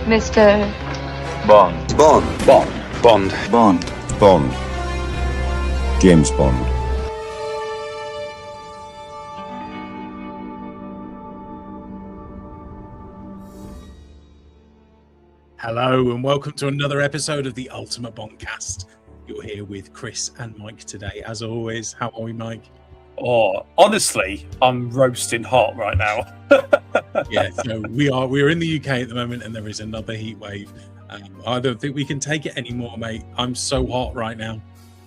Mr. Bond. Bond. Bond. Bond. Bond. Bond. James Bond. Hello and welcome to another episode of the Ultimate Bondcast. You're here with Chris and Mike today. As always, how are we, Mike? Oh, honestly, I'm roasting hot right now. Yeah, so we're in the UK at the moment and there is another heat wave. I don't think we can take it anymore, mate. I'm so hot right now.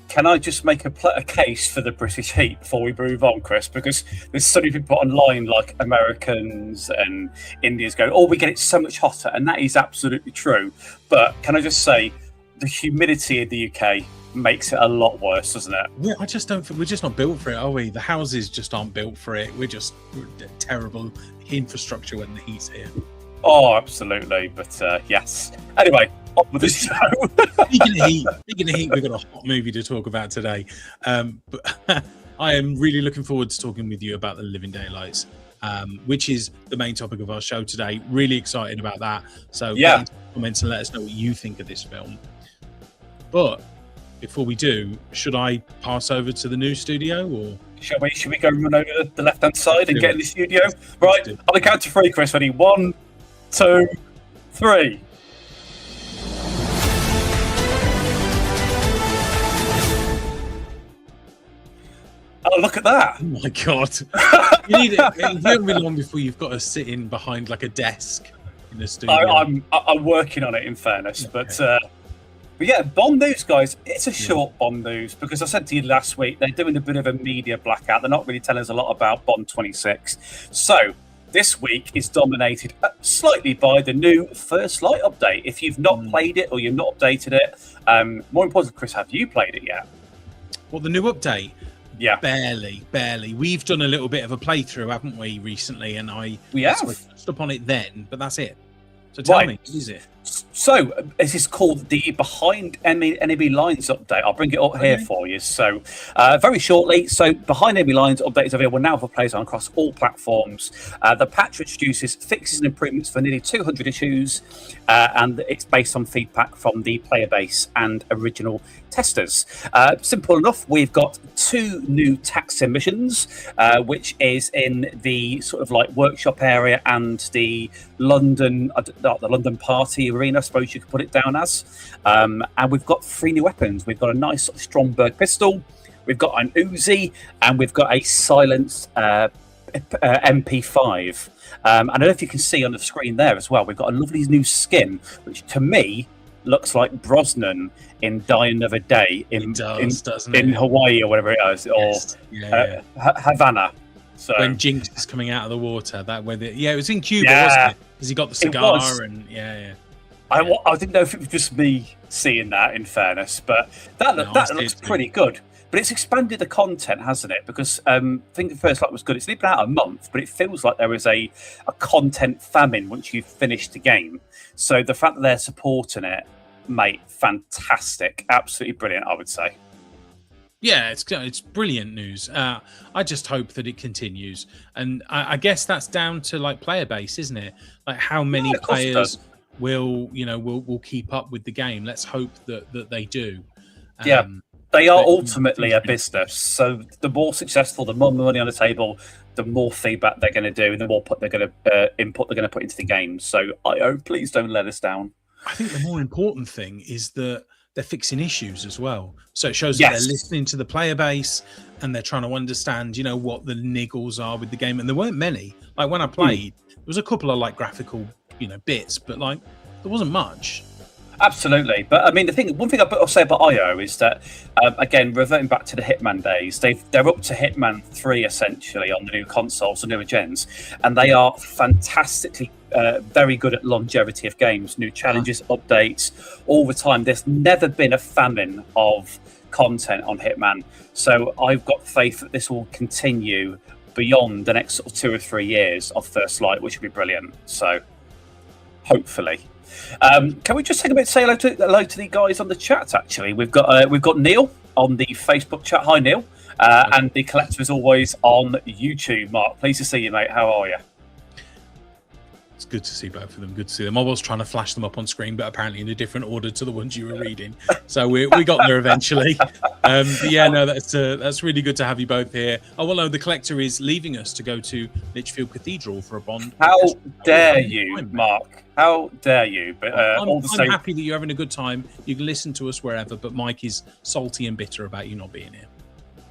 Can I just make a case for the British heat before we move on, Chris? Because there's so many people online, like Americans and Indians, going, "Oh, we get it so much hotter," and that is absolutely true. But can I just say, the humidity in the UK makes it a lot worse, doesn't it? Yeah, I just don't think we're just not built for it, are we? The houses just aren't built for it. We're terrible infrastructure when the heat's here. Oh, absolutely. But yes. Anyway, on with the show. Speaking of heat, we've got a hot movie to talk about today. But I am really looking forward to talking with you about The Living Daylights, which is the main topic of our show today. Really excited about that. So get into the comments and let us know what you think of this film. But before we do, should I pass over to the new studio or? Should we go run over the left-hand side and get in the studio? Right, on the count of three, Chris. Ready? 1, 2, 3. Oh, look at that! Oh my god! You need it. It won't be long before you've got to sit in behind like a desk in the studio. I'm working on it, in fairness, Okay. But yeah, Bond news, guys. It's a short Bond news because I said to you last week they're doing a bit of a media blackout. They're not really telling us a lot about Bond 26. So this week is dominated slightly by the new First Light update. If you've not played it or you've not updated it, more importantly, Chris, have you played it yet? Well, the new update. Yeah, barely. We've done a little bit of a playthrough, haven't we, recently? And we have touched upon it then, but that's it. So tell me, what is it? So this is called the Behind Enemy Lines update. I'll bring it up here for you. So very shortly, so Behind Enemy Lines update is available now for players on across all platforms. The patch introduces fixes and improvements for nearly 200 issues, and it's based on feedback from the player base and original testers. Simple enough, we've got 2 new tax missions, which is in the sort of like workshop area and the London party arena, I suppose you could put it down as. And we've got 3 new weapons. We've got a nice sort of Stromberg pistol, we've got an Uzi, and we've got a silenced MP5. I don't know if you can see on the screen there as well, we've got a lovely new skin, which to me looks like Brosnan in Die Another Day in Hawaii or whatever it is, or Havana. So when Jinx is coming out of the water, it was in Cuba, wasn't it? Because he got the cigar and I didn't know if it was just me seeing that, in fairness, but that looks pretty good. But it's expanded the content, hasn't it? Because I think the First Light was good. It's only been out a month, but it feels like there is a content famine once you've finished the game. So the fact that they're supporting it, mate, fantastic. Absolutely brilliant, I would say. Yeah, it's brilliant news. I just hope that it continues. And I guess that's down to like player base, isn't it? Like how many players will keep up with the game. Let's hope that they do. They are ultimately a business, so the more successful, the more money on the table, the more feedback they're going to do, the more input they're going to put into the game. So I hope, please don't let us down. I think the more important thing is that they're fixing issues as well. So it shows that they're listening to the player base and they're trying to understand, what the niggles are with the game. And there weren't many. Like when I played, there was a couple of like graphical, bits, but like there wasn't much. Absolutely, but I mean, one thing I'll say about IO is that, again, reverting back to the Hitman days, they're up to Hitman 3 essentially on the new consoles, the newer gens, and they are fantastically very good at longevity of games, new challenges, updates, all the time. There's never been a famine of content on Hitman, so I've got faith that this will continue beyond the next sort of 2 or 3 years of First Light, which would be brilliant. So, hopefully. Can we just take a bit to say hello to the guys on the chat? Actually, we've got Neil on the Facebook chat. Hi, Neil, and the collector is always on YouTube. Mark, pleased to see you, mate. How are you? It's good to see both of them. Good to see them. I was trying to flash them up on screen, but apparently in a different order to the ones you were reading. So we got there eventually. But yeah, no, that's really good to have you both here. Oh well, no, the collector is leaving us to go to Lichfield Cathedral for a Bond. How dare you, Mark? How dare you? But I'm happy that you're having a good time. You can listen to us wherever, but Mike is salty and bitter about you not being here.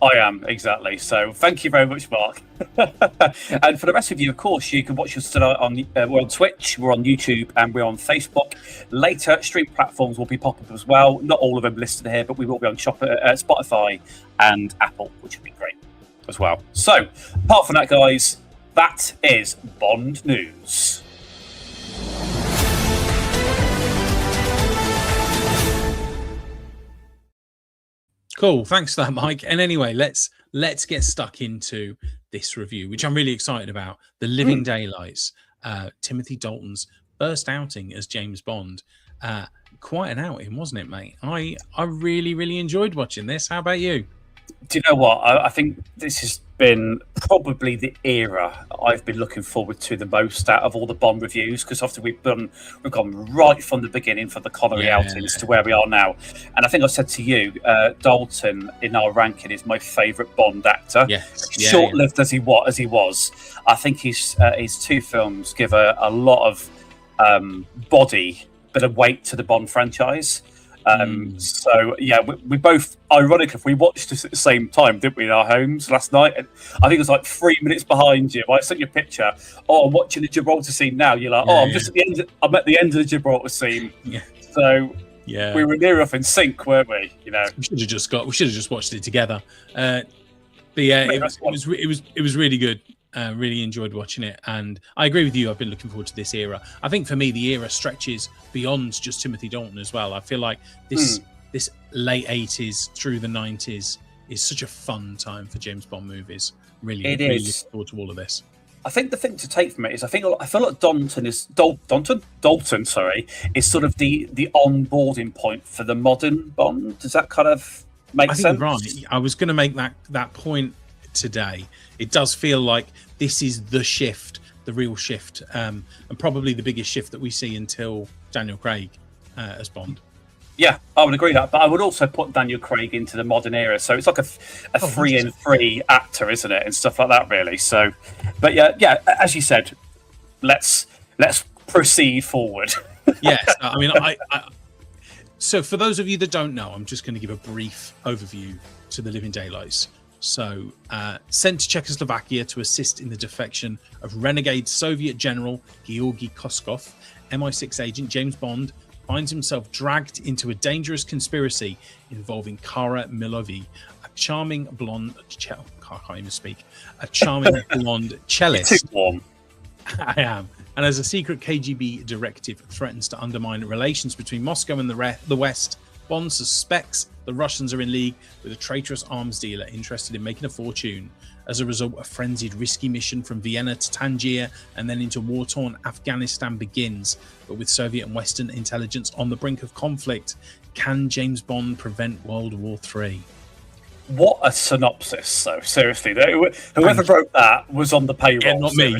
I am, exactly. So thank you very much, Mark. And for the rest of you, of course, you can watch us tonight we're on Twitch, we're on YouTube, and we're on Facebook. Later, stream platforms will be popping up as well. Not all of them listed here, but we will be on Spotify and Apple, which would be great as well. So, apart from that, guys, that is Bond News. Cool, thanks for that, Mike. And anyway, let's get stuck into this review, which I'm really excited about. The Living Daylights, Timothy Dalton's first outing as James Bond. Quite an outing, wasn't it, mate? I really, really enjoyed watching this. How about you? Do you know what? I think this has been probably the era I've been looking forward to the most out of all the Bond reviews, because often we've gone right from the beginning for the Connery outings to where we are now. And I think I said to you, Dalton in our ranking is my favourite Bond actor. Short-lived as he was, I think his two films give a lot of body, bit of weight to the Bond franchise. So yeah, we both, ironically, we watched this at the same time, didn't we, in our homes last night? And I think it was like 3 minutes behind you. I sent you a picture. Oh, I'm watching the Gibraltar scene now. You're like, I'm just at the end. I'm at the end of the Gibraltar scene. Yeah. So we were near enough in sync, weren't we? You know, we should have just watched it together. But yeah, it was really good. Really enjoyed watching it, and I agree with you. I've been looking forward to this era. I think for me, the era stretches beyond just Timothy Dalton as well. I feel like this late 80s through the 90s is such a fun time for James Bond movies. Really looking forward to all of this. I think the thing to take from it is I feel like Dalton is sort of the onboarding point for the modern Bond. Does that kind of make sense? Right. I was going to make that point today. It does feel like this is the shift, the real shift, and probably the biggest shift that we see until Daniel Craig as Bond. Yeah, I would agree that, but I would also put Daniel Craig into the modern era. So it's like a 3-in-3 actor, isn't it, and stuff like that, really. So, but yeah, as you said, let's proceed forward. Yes, I mean, so for those of you that don't know, I'm just going to give a brief overview to the Living Daylights. So, sent to Czechoslovakia to assist in the defection of renegade Soviet General Georgy Koskov, MI6 agent James Bond finds himself dragged into a dangerous conspiracy involving Kara Milovi, a charming blonde cellist. Too warm. I am. And as a secret KGB directive threatens to undermine relations between Moscow and the West, Bond suspects the Russians are in league with a traitorous arms dealer interested in making a fortune. As a result, a frenzied, risky mission from Vienna to Tangier and then into war-torn Afghanistan begins. But with Soviet and Western intelligence on the brink of conflict, can James Bond prevent World War III? What a synopsis! So seriously, whoever wrote that was on the payroll. Yeah, not me.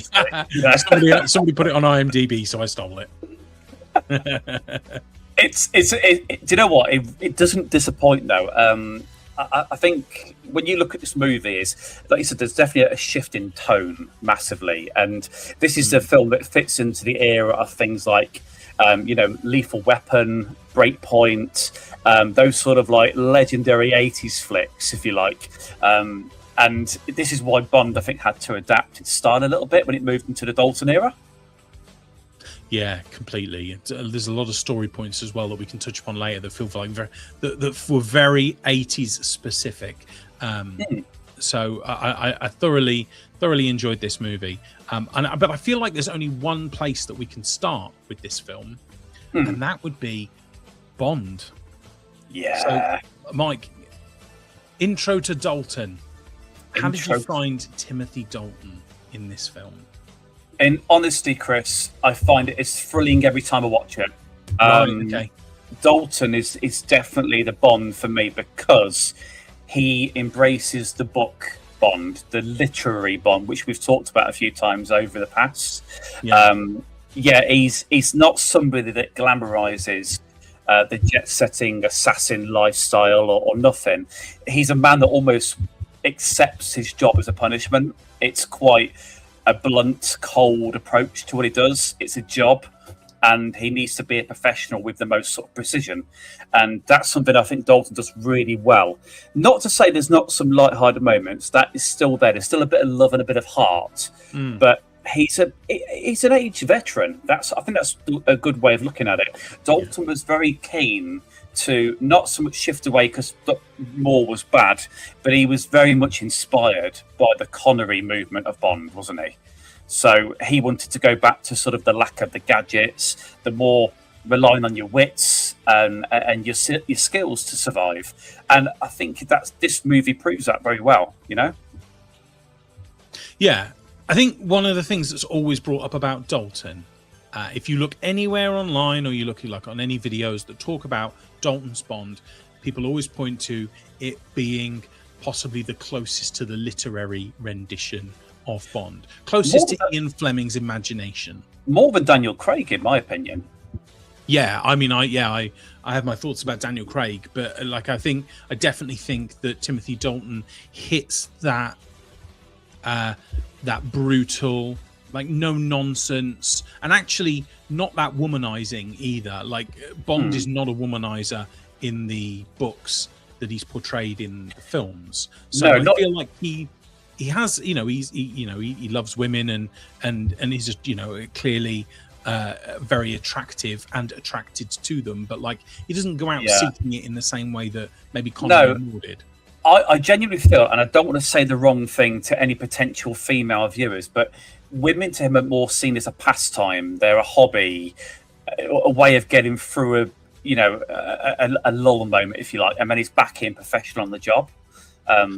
Somebody put it on IMDb, so I stole it. Do you know what? It doesn't disappoint though. I think when you look at this movie, like you said, there's definitely a shift in tone massively, and this is the film that fits into the era of things like, Lethal Weapon, Breakpoint, those sort of like legendary 80s flicks, if you like. And this is why Bond, I think, had to adapt its style a little bit when it moved into the Dalton era. Yeah, completely. There's a lot of story points as well that we can touch upon later that feel like that were very 80s specific. So I thoroughly enjoyed this movie. But I feel like there's only one place that we can start with this film, and that would be Bond. Yeah. So, Mike, intro to Dalton. How did you find Timothy Dalton in this film? In honesty, Chris, I find it is thrilling every time I watch it. Okay. Dalton is definitely the Bond for me because he embraces the book Bond, the literary Bond, which we've talked about a few times over the past. Yeah, he's not somebody that glamorizes the jet-setting assassin lifestyle or nothing. He's a man that almost accepts his job as a punishment. It's quite a blunt, cold approach to what he does. It's a job, and he needs to be a professional with the most sort of precision. And that's something I think Dalton does really well. Not to say there's not some light-hearted moments. That is still there. There's still a bit of love and a bit of heart. But he's an aged veteran. I think that's a good way of looking at it. Dalton was very keen to not so much shift away because Moore was bad, but he was very much inspired by the Connery movement of Bond, wasn't he? So he wanted to go back to sort of the lack of the gadgets, the more relying on your wits and your skills to survive. And I think this movie proves that very well, you know? Yeah. I think one of the things that's always brought up about Dalton, if you look anywhere online or you look like on any videos that talk about Dalton's Bond, people always point to it being possibly the closest to the literary rendition of Bond, closest to Ian Fleming's imagination. More than Daniel Craig, in my opinion. Yeah, I mean, I have my thoughts about Daniel Craig, but like I definitely think that Timothy Dalton hits that that brutal, like no nonsense, and actually not that womanizing either. Like Bond is not a womanizer in the books that he's portrayed in the films. So I feel like he has, you know, he loves women and he's just, you know, clearly very attractive and attracted to them, but like he doesn't go out seeking it in the same way that maybe Connery and Moore did. I genuinely feel, and I don't want to say the wrong thing to any potential female viewers, but women to him are more seen as a pastime. They're a hobby, a way of getting through a lull moment, if you like, and then he's back in professional on the job.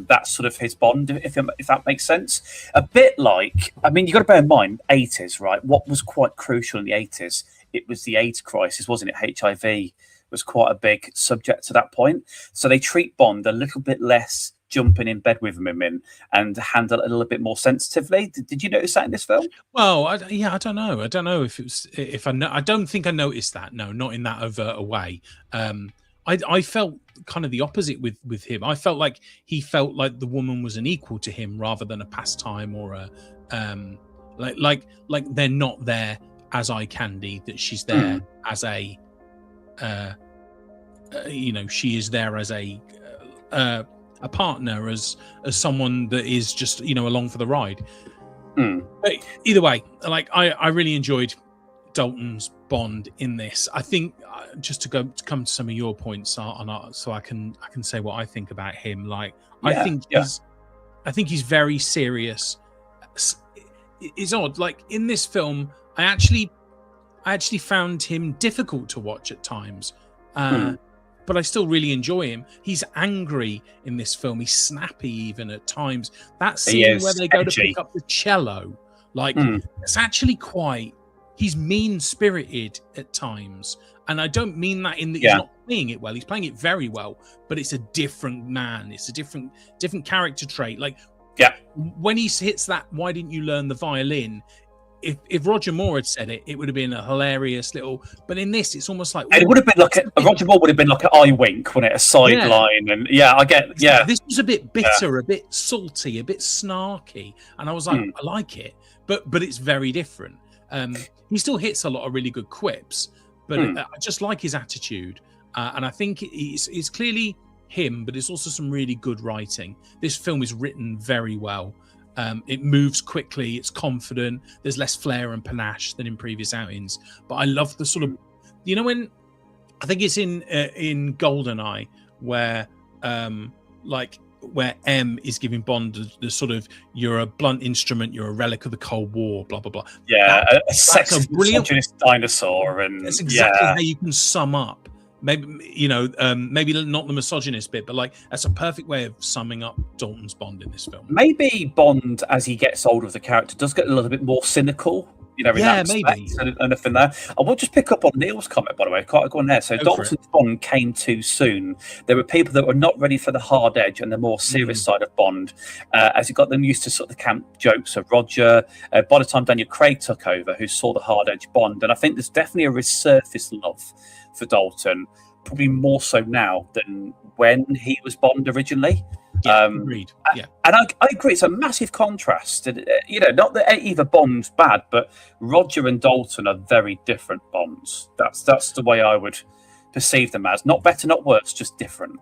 That's sort of his Bond, if that makes sense. A bit like, I mean, you've got to bear in mind, 80s, right? What was quite crucial in the 80s? It was the AIDS crisis, wasn't it? HIV was quite a big subject to that point. So they treat Bond a little bit less jumping in bed with women and handle it a little bit more sensitively. Did you notice that in this film? Well, I don't know. I don't know I don't think I noticed that. No, not in that overt a way. I felt kind of the opposite with him. I felt like he felt like the woman was an equal to him rather than a pastime or a like they're not there as eye candy, that she's there as a she is there as a partner, as someone that is just, you know, along for the ride. But either way, like I really enjoyed Dalton's Bond in this. I think just to come to some of your points, so I can say what I think about him. Like I think he's very serious. It's odd. Like in this film, I actually found him difficult to watch at times, but I still really enjoy him. He's angry in this film. He's snappy even at times. That scene where they go to pick up the cello, like it's actually quite. He's mean-spirited at times, and I don't mean that in that he's not playing it well. He's playing it very well, but it's a different man. It's a different character trait. Like, when he hits that, "Why didn't you learn the violin?" If Roger Moore had said it, it would have been a hilarious little. But in this, it's almost like it would have been like Roger Moore would have been like an eye wink, wouldn't it? A sideline, and I get. Yeah, this was a bit bitter, a bit salty, a bit snarky, and I was like, I like it, but it's very different. He still hits a lot of really good quips, but I just like his attitude, and I think it's clearly him, but it's also some really good writing. This film is written very well. It moves quickly, it's confident, there's less flair and panache than in previous outings, but I love the sort of, you know, when I think it's in GoldenEye where where M is giving Bond the sort of, you're a blunt instrument, you're a relic of the Cold War, blah blah blah. Yeah, a sexist, misogynist dinosaur, and that's exactly how you can sum up. Maybe maybe not the misogynist bit, but like that's a perfect way of summing up Dalton's Bond in this film. Maybe Bond, as he gets older, the character does get a little bit more cynical. you know, in Yeah, that respect, maybe. and nothing there. I will just pick up on Neil's comment, by the way. Quite go on there. So Go for Dalton's Bond came too soon. There were people that were not ready for the hard edge and the more serious side of Bond, as it got them used to sort of the camp jokes of Roger. By the time Daniel Craig took over, who saw the hard edge Bond, and I think there's definitely a resurfaced love for Dalton, probably more so now than when he was Bond originally. Yeah, agreed. Yeah, and I agree. It's a massive contrast. You know, not that either Bond's bad, but Roger and Dalton are very different Bonds. That's the way I would perceive them as. Not better, not worse, just different.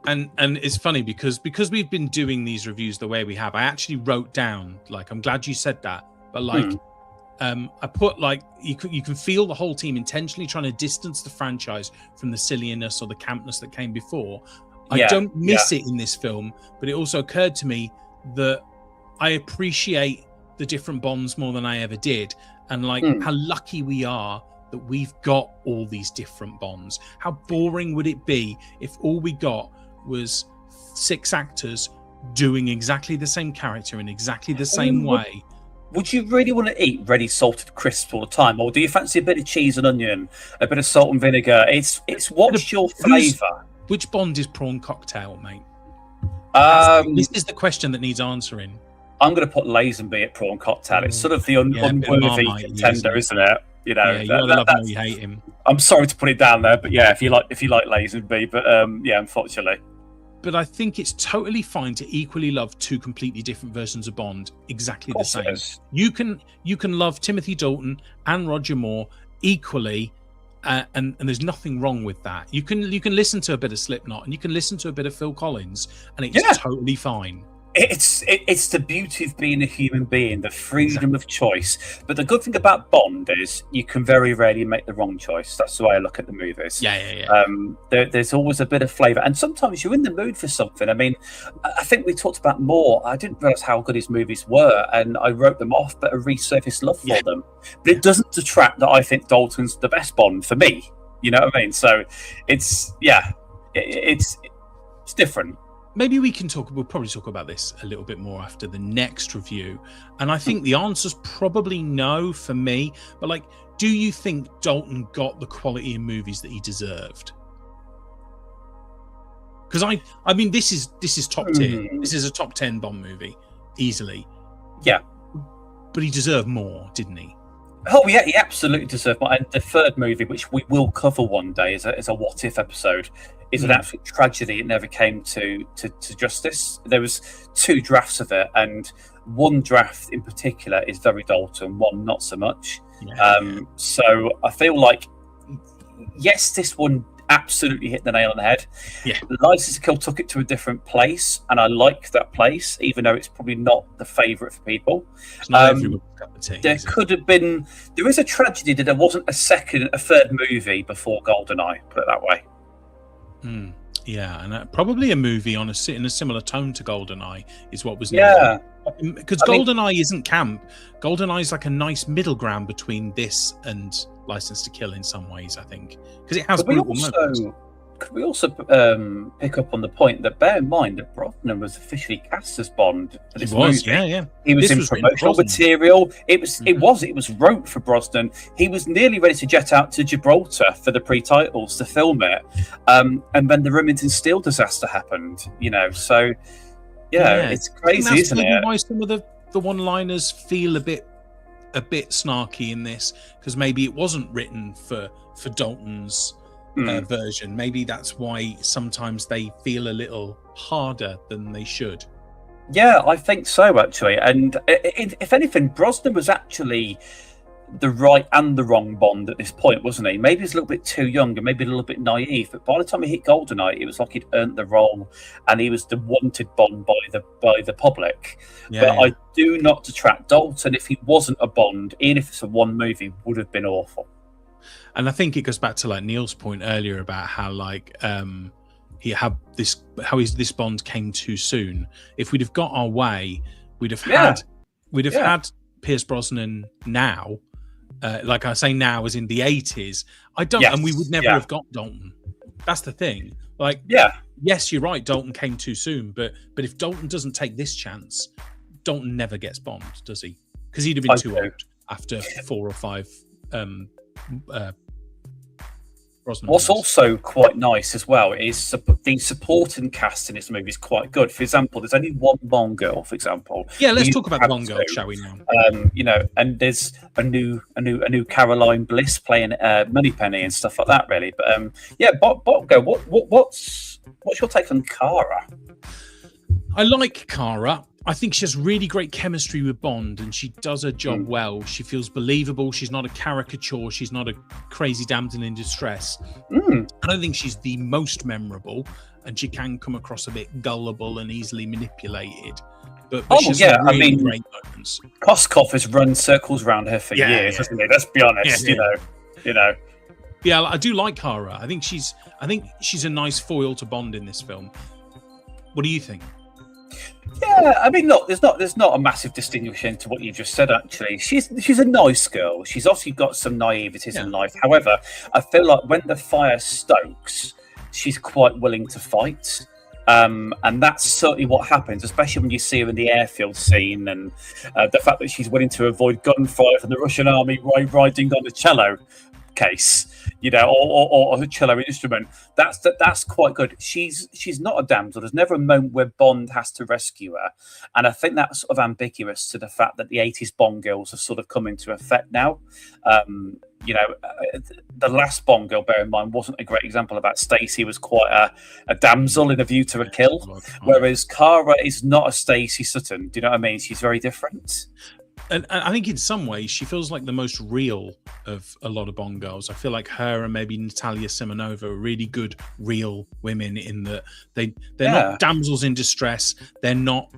and it's funny because we've been doing these reviews the way we have. I actually wrote down, like, I'm glad you said that, but like, I put like you can feel the whole team intentionally trying to distance the franchise from the silliness or the campness that came before. I don't miss it in this film, but it also occurred to me that I appreciate the different Bonds more than I ever did, and like how lucky we are that we've got all these different Bonds. How boring would it be if all we got was 6 actors doing exactly the same character in exactly the same way? Would you really want to eat ready salted crisps all the time, or do you fancy a bit of cheese and onion, a bit of salt and vinegar? It's what's your flavour? Which Bond is prawn cocktail, mate? This is the question that needs answering. I'm going to put Lazenby at prawn cocktail. It's sort of the unworthy contender, isn't it? You know, you either love him or you hate him. I'm sorry to put it down there, but yeah, if you like Lazenby, but yeah, unfortunately. But I think it's totally fine to equally love 2 completely different versions of Bond exactly the same. You can love Timothy Dalton and Roger Moore equally. And there's nothing wrong with that. You can listen to a bit of Slipknot and you can listen to a bit of Phil Collins, and it's totally fine. It's the beauty of being a human being, the freedom of choice. But the good thing about Bond is you can very rarely make the wrong choice. That's the way I look at the movies. There's always a bit of flavour, and sometimes you're in the mood for something. I mean, I think we talked about Moore. I didn't realise how good his movies were, and I wrote them off, but a resurfaced love for them. But it doesn't detract that I think Dalton's the best Bond for me. You know what I mean? So it's different. Maybe we'll probably talk about this a little bit more after the next review. And I think the answer's probably no for me. But like, do you think Dalton got the quality in movies that he deserved? Because I mean, this is top tier. This is a top 10 Bond movie, easily. Yeah. But he deserved more, didn't he? Oh yeah, he absolutely deserved more. And the third movie, which we will cover one day, is a what if episode, is an absolute tragedy. It never came to justice. There was 2 drafts of it, and one draft in particular is very Dalton, one not so much. So I feel like, yes, this one absolutely hit the nail on the head. License to Kill took it to a different place, and I like that place, even though it's probably not the favourite for people. It's not everyone's cup of tea, there is a tragedy that there wasn't a third movie before GoldenEye, put it that way. Yeah, and probably a movie in a similar tone to GoldenEye is what was needed. Because GoldenEye isn't camp. GoldenEye is like a nice middle ground between this and License to Kill in some ways, I think, because it has brutal moments. Could we also pick up on the point that, bear in mind that Brosnan was officially cast as Bond for this movie. He was in promotional material. It was wrote for Brosnan. He was nearly ready to jet out to Gibraltar for the pre-titles to film it, and then the Remington Steel disaster happened. You know, so it's crazy, isn't it? Why some of the one-liners feel a bit snarky in this, because maybe it wasn't written for Dalton's version. Maybe that's why sometimes they feel a little harder than they should. Yeah, I think so, actually. And if anything, Brosnan was actually the right and the wrong Bond at this point, wasn't he? Maybe he's a little bit too young and maybe a little bit naive, but by the time he hit GoldenEye, it was like he'd earned the role and he was the wanted Bond by the public. I do not detract. Dalton, if he wasn't a Bond, even if it's a one movie, would have been awful. And I think it goes back to like Neil's point earlier about how like this Bond came too soon. If we'd have got our way, we'd have had Pierce Brosnan now. Like I say now, as in the 80s. And we would never have got Dalton. That's the thing. Like, yes, you're right. Dalton came too soon, but if Dalton doesn't take this chance, Dalton never gets Bond, does he? Because he'd have been too old. after 4 or 5 Brosnan What's movies. also quite nice as well is the supporting cast in this movie is quite good. For example, there's only one Bond girl. For example, Yeah, let's We talk about have Bond girl, two. shall we now? And there's a new Caroline Bliss playing Moneypenny and stuff like that. Really, but Bond girl. What's your take on Cara? I like Cara. I think she has really great chemistry with Bond, and she does her job well. She feels believable. She's not a caricature. She's not a crazy damsel in distress. I don't think she's the most memorable, and she can come across a bit gullible and easily manipulated. But she has some really great moments. Koskov has run circles around her for years, hasn't he? Let's be honest. Yeah. You know. Yeah, I do like Cara. I think she's a nice foil to Bond in this film. What do you think? Yeah, I mean, look, there's not a massive distinction to what you just said. Actually, she's a nice girl. She's obviously got some naiveties in life. However, I feel like when the fire stokes, she's quite willing to fight. And that's certainly what happens, especially when you see her in the airfield scene, and the fact that she's willing to avoid gunfire from the Russian army riding on a cello case, or a cello instrument. That's quite good. She's not a damsel. There's never a moment where Bond has to rescue her, and I think that's sort of ambiguous to the fact that the 80s Bond girls have sort of come into effect now. The last Bond girl, bear in mind, wasn't a great example of that. Stacey was quite a damsel in A View to a Kill, whereas Cara is not a Stacey Sutton. Do you know what I mean? She's very different. And I think in some ways she feels like the most real of a lot of Bond girls. I feel like her and maybe Natalia Simonova are really good, real women in that they're not damsels in distress. They're not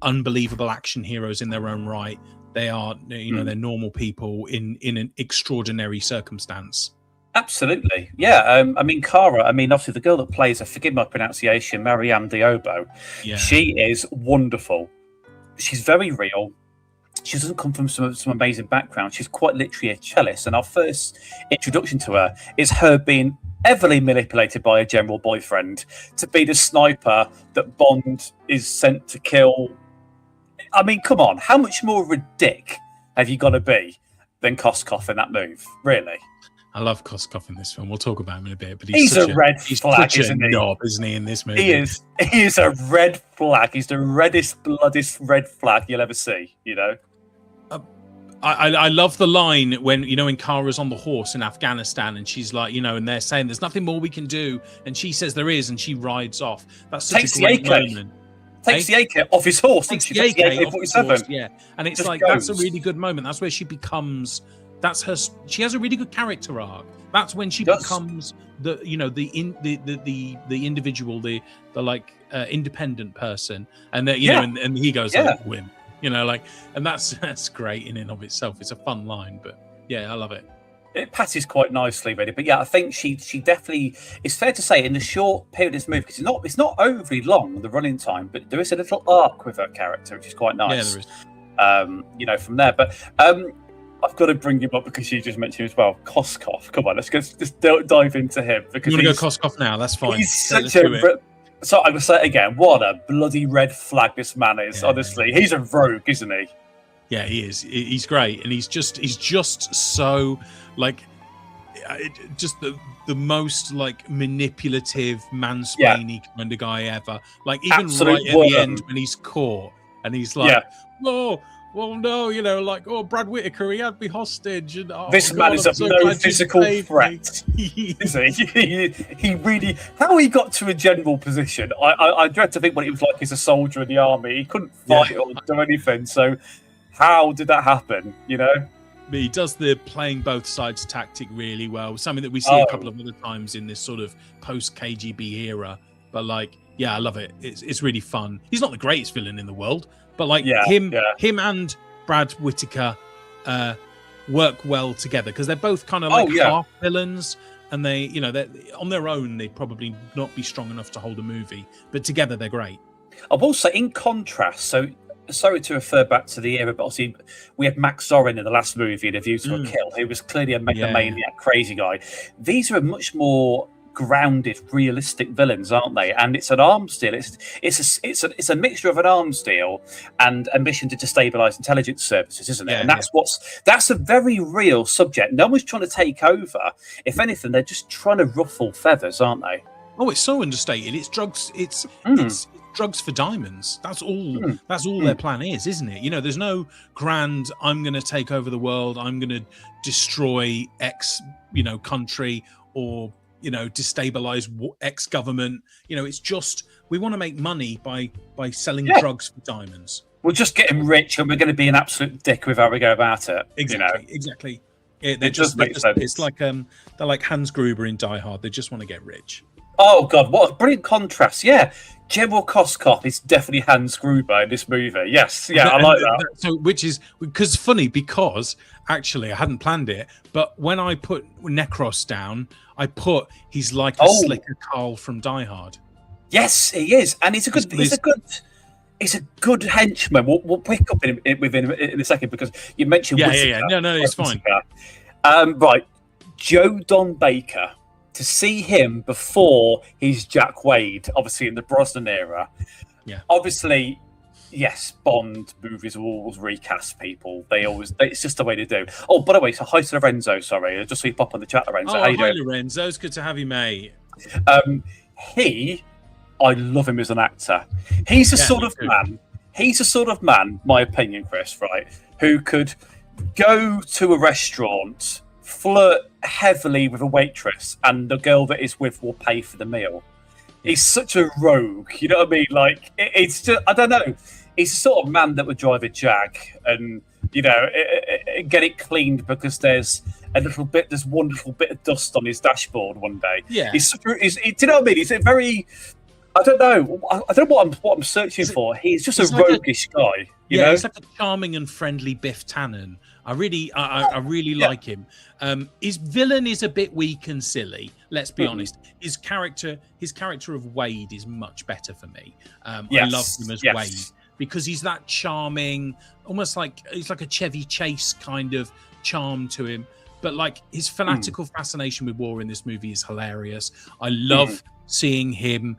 unbelievable action heroes in their own right. They are, they're normal people in an extraordinary circumstance. Absolutely, yeah. I mean, Cara. I mean, obviously the girl that plays her, forgive my pronunciation, Marianne Diobo. Yeah. She is wonderful. She's very real. She doesn't come from some amazing background. She's quite literally a cellist. And our first introduction to her is her being heavily manipulated by a general boyfriend to be the sniper that Bond is sent to kill. I mean, come on. How much more of a dick have you got to be than Koskov in that move? Really? I love Koskov in this film. We'll talk about him in a bit, but he's a red flag, isn't he? Knob, isn't he, in this movie? He is a red flag. He's the reddest, bloodiest red flag you'll ever see, I love the line when Cara's on the horse in Afghanistan and she's like, and they're saying there's nothing more we can do, and she says there is, and she rides off. That's such a great moment. Takes the AK off his horse. Takes the AK, yeah. And it's just like, goes. that's a really good moment. That's where she becomes, she has a really good character arc. That's when she becomes the individual, the independent person. And and he goes like, win. And that's great in and of itself. It's a fun line, but yeah, I love it. It passes quite nicely, really. But yeah, I think she definitely. It's fair to say in the short period of this movie, because it's not overly long, the running time, but there is a little arc with her character, which is quite nice. Yeah, there is. From there, but I've got to bring him up because you just mentioned him as well. Koskov. Come on, let's just dive into him because you want to go Koskov now? That's fine. He's such a. So I'm gonna say it again. What a bloody red flag this man is. Yeah, honestly, he's a rogue, isn't he? Yeah, he is. He's great, and he's just so just the most manipulative, mansplaining kind of guy ever. Even absolute right at the end when he's caught, and he's like, well, no, Brad Whitaker, he had me hostage. And this man is of no physical threat. Is he? He really. How he got to a general position, I dread to think what he was like as a soldier in the army. He couldn't fight or do anything. So, how did that happen? But he does the playing both sides tactic really well. Something that we see a couple of other times in this sort of post KGB era. But I love it. It's really fun. He's not the greatest villain in the world. But him and Brad Whitaker work well together because they're both kind of half villains, and they're on their own they'd probably not be strong enough to hold a movie, but together they're great. I will say, in contrast, so sorry to refer back to the era, but obviously we had Max Zorin in the last movie in A View to a Kill, who was clearly a maniac, crazy guy. These are a much more grounded, realistic villains, aren't they? And it's an arms deal. It's a mixture of an arms deal and a mission to destabilize intelligence services, isn't it? Yeah, and that's a very real subject. No one's trying to take over. If anything, they're just trying to ruffle feathers, aren't they? Oh, it's so understated. It's drugs. It's drugs for diamonds. That's all. That's all their plan is, isn't it? You know, there's no grand. I'm going to take over the world. I'm going to destroy X, country, or destabilize X government. It's just we want to make money by selling drugs for diamonds. We're just getting rich, and we're going to be an absolute dick with how we go about it. Exactly. It's like they're like Hans Gruber in Die Hard. They just want to get rich. Oh God, what a brilliant contrast! Yeah, General Koskov is definitely Hans Gruber in this movie. Yes, yeah, I like that. So, which is because actually I hadn't planned it, but when I put Necros down, he's like a slicker Carl from Die Hard. Yes, he is, and he's a good henchman. We'll pick up in a second because you mentioned. Yeah. No, it's fine. Right, Joe Don Baker. To see him before he's Jack Wade, obviously in the Brosnan era. Yeah. Obviously, yes, Bond movies will always recast people. It's just the way to do. Oh, by the way, so hi to Lorenzo, sorry. Just so you pop on the chat, Lorenzo. Oh, hi, Lorenzo. It's good to have you, mate. I love him as an actor. He's the sort of man, my opinion, Chris, right, who could go to a restaurant, flirt heavily with a waitress, and the girl that he's with will pay for the meal. He's such a rogue, you know what I mean? Like, it's just, I don't know. He's the sort of man that would drive a Jag and, get it cleaned because there's one little bit of dust on his dashboard one day. Yeah. Do you know what I mean? He's a very, I don't know what I'm searching for. He's just a roguish guy. You know? He's like a charming and friendly Biff Tannen. I really like him. His villain is a bit weak and silly. Let's be honest. His character of Wade is much better for me. I love him as Wade because he's that charming, almost like he's like a Chevy Chase kind of charm to him. But like his fanatical fascination with war in this movie is hilarious. I love seeing him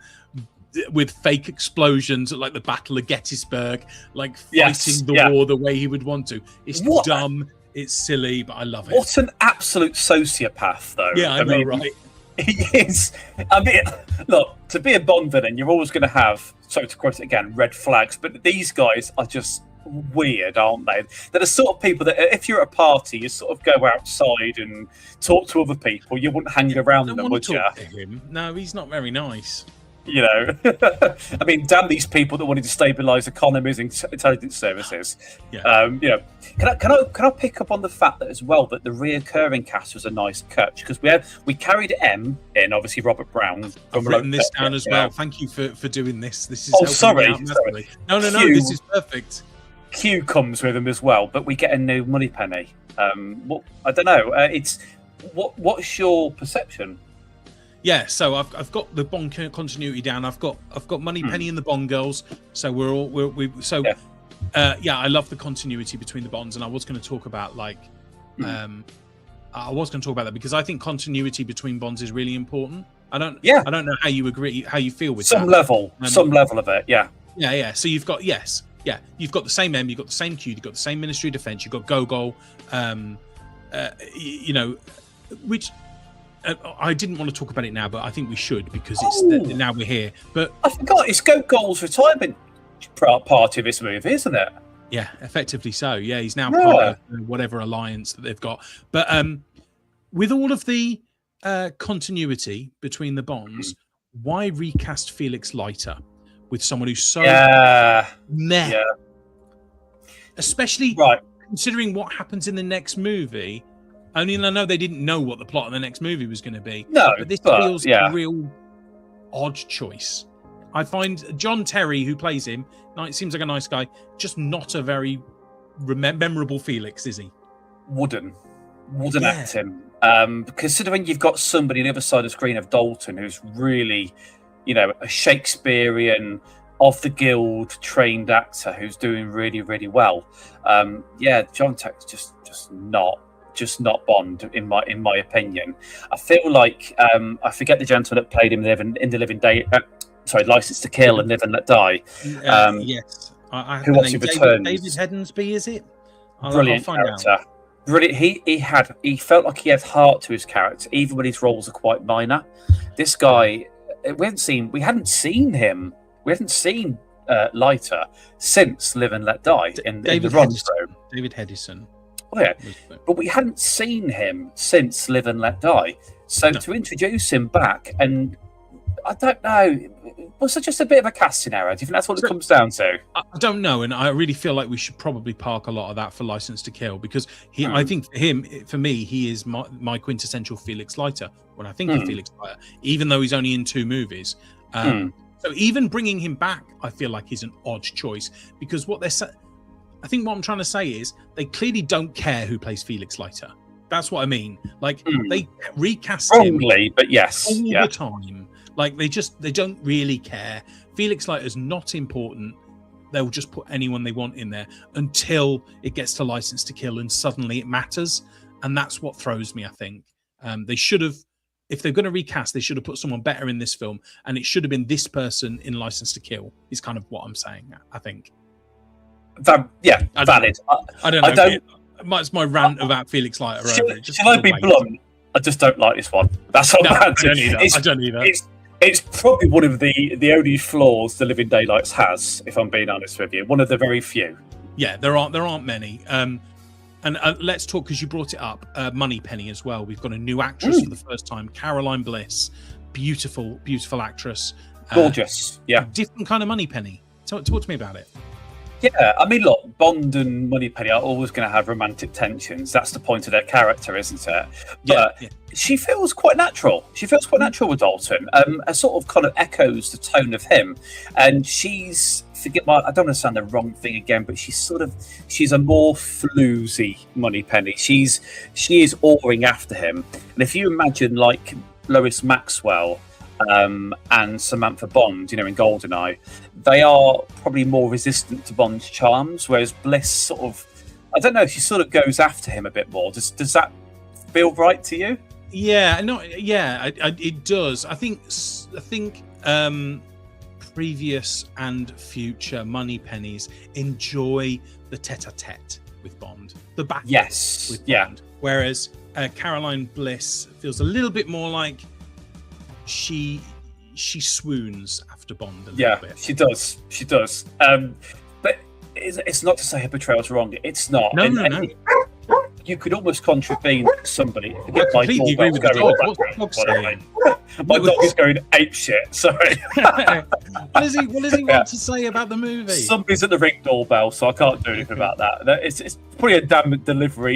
with fake explosions at like the Battle of Gettysburg, like fighting the war the way he would want to. It's dumb, it's silly, but I love it. What an absolute sociopath, though. Yeah, I know, right? He is. I mean, look, to be a Bond villain, you're always going to have, sorry to quote it again, red flags, but these guys are just weird, aren't they? They're the sort of people that if you're at a party, you sort of go outside and talk to other people. You wouldn't hang around them, would you? To him. No, he's not very nice. I mean, damn these people that wanted to stabilise economies and intelligence services. Yeah. Can I pick up on the fact that as well that the reoccurring cast was a nice catch because we carried M in, obviously Robert Brown. I've written this down as well. Thank you for doing this. This is sorry. No, this is perfect. Q comes with him as well, but we get a new Moneypenny. I don't know. What's your perception? Yeah, so I've got the Bond continuity down. I've got Moneypenny and the Bond girls. So I love the continuity between the Bonds, and I was going to talk about that because I think continuity between Bonds is really important. I don't know how you feel with some level of it. Yeah. So you've got you've got the same M, you've got the same Q, you've got the same Ministry of Defence, you've got Gogol, which. I didn't want to talk about it now, but I think we should because now we're here. But I forgot it's Gogol's retirement party of this movie, isn't it? Yeah, effectively so. Yeah, he's now part of whatever alliance that they've got. But with all of the continuity between the Bonds, why recast Felix Leiter with someone who's so meh? Yeah. Especially considering what happens in the next movie. I mean, I know they didn't know what the plot of the next movie was going to be. No, but this feels a real odd choice. I find John Terry, who plays him, seems like a nice guy, just not a very memorable Felix, is he? Wouldn't act him. Considering you've got somebody on the other side of the screen of Dalton who's really, a Shakespearean, of the guild trained actor who's doing really, really well. John Terry's just not just not Bond in my opinion. I feel like I forget the gentleman that played him in the Living Day. License to Kill and Live and Let Die. Yes, I have who the wants name. to return? David Hedensby, is it? Brilliant I'll find character. out. Brilliant. He felt like he had heart to his character, even when his roles are quite minor. This guy, we hadn't seen him. We hadn't seen Leiter since Live and Let Die in the run through. David Hedison. Oh yeah, but we hadn't seen him since Live and Let Die. So to introduce him back, and I don't know, was it just a bit of a casting error? Do you think that's what it comes down to? I don't know, and I really feel like we should probably park a lot of that for License to Kill, because I think for me, he is my quintessential Felix Leiter. When I think of Felix Leiter, even though he's only in 2 movies, so even bringing him back, I feel like is an odd choice, because I think what I'm trying to say is they clearly don't care who plays Felix Leiter. That's what I mean. Like they recast wrongly, him but yes, all the time. Like they don't really care. Felix Leiter's not important. They'll just put anyone they want in there until it gets to License to Kill, and suddenly it matters. And that's what throws me, I think. They should have, if they're going to recast, they should have put someone better in this film, and it should have been this person in License to Kill, is kind of what I'm saying, I think. Valid. I don't know. It's my rant about Felix Leiter. Shall I be blunt? I just don't like this one. That's all I don't either. It's probably one of the only flaws the Living Daylights has, if I'm being honest with you. One of the very few. Yeah, there aren't many. And let's talk, because you brought it up, Moneypenny as well. We've got a new actress for the first time, Caroline Bliss. Beautiful actress. Gorgeous. Yeah. Different kind of Moneypenny. Talk to me about it. Yeah, I mean, look, Bond and Moneypenny are always going to have romantic tensions. That's the point of their character, isn't it? But she feels quite natural. She feels quite natural with Dalton. It sort of kind of echoes the tone of him. And she's, I don't want to sound the wrong thing again, but she's a more floozy Moneypenny. She is awing after him. And if you imagine like Lois Maxwell and Samantha Bond, in GoldenEye, they are probably more resistant to Bond's charms, whereas Bliss sort of, I don't know, she sort of goes after him a bit more. Does that feel right to you? Yeah, it does. I think previous and future Moneypennies enjoy the tete-a-tete with Bond, the back with Bond. Whereas Caroline Bliss feels a little bit more like she swoons after Bond a little bit. She does. But it's not to say her portrayal's wrong. It's not. No. You could almost contravene somebody. I completely agree with the dog. What's the dog saying? My dog is going ape shit. Sorry. What does he want to say about the movie? Somebody's at the ring doorbell, so I can't do anything about that. It's probably a damn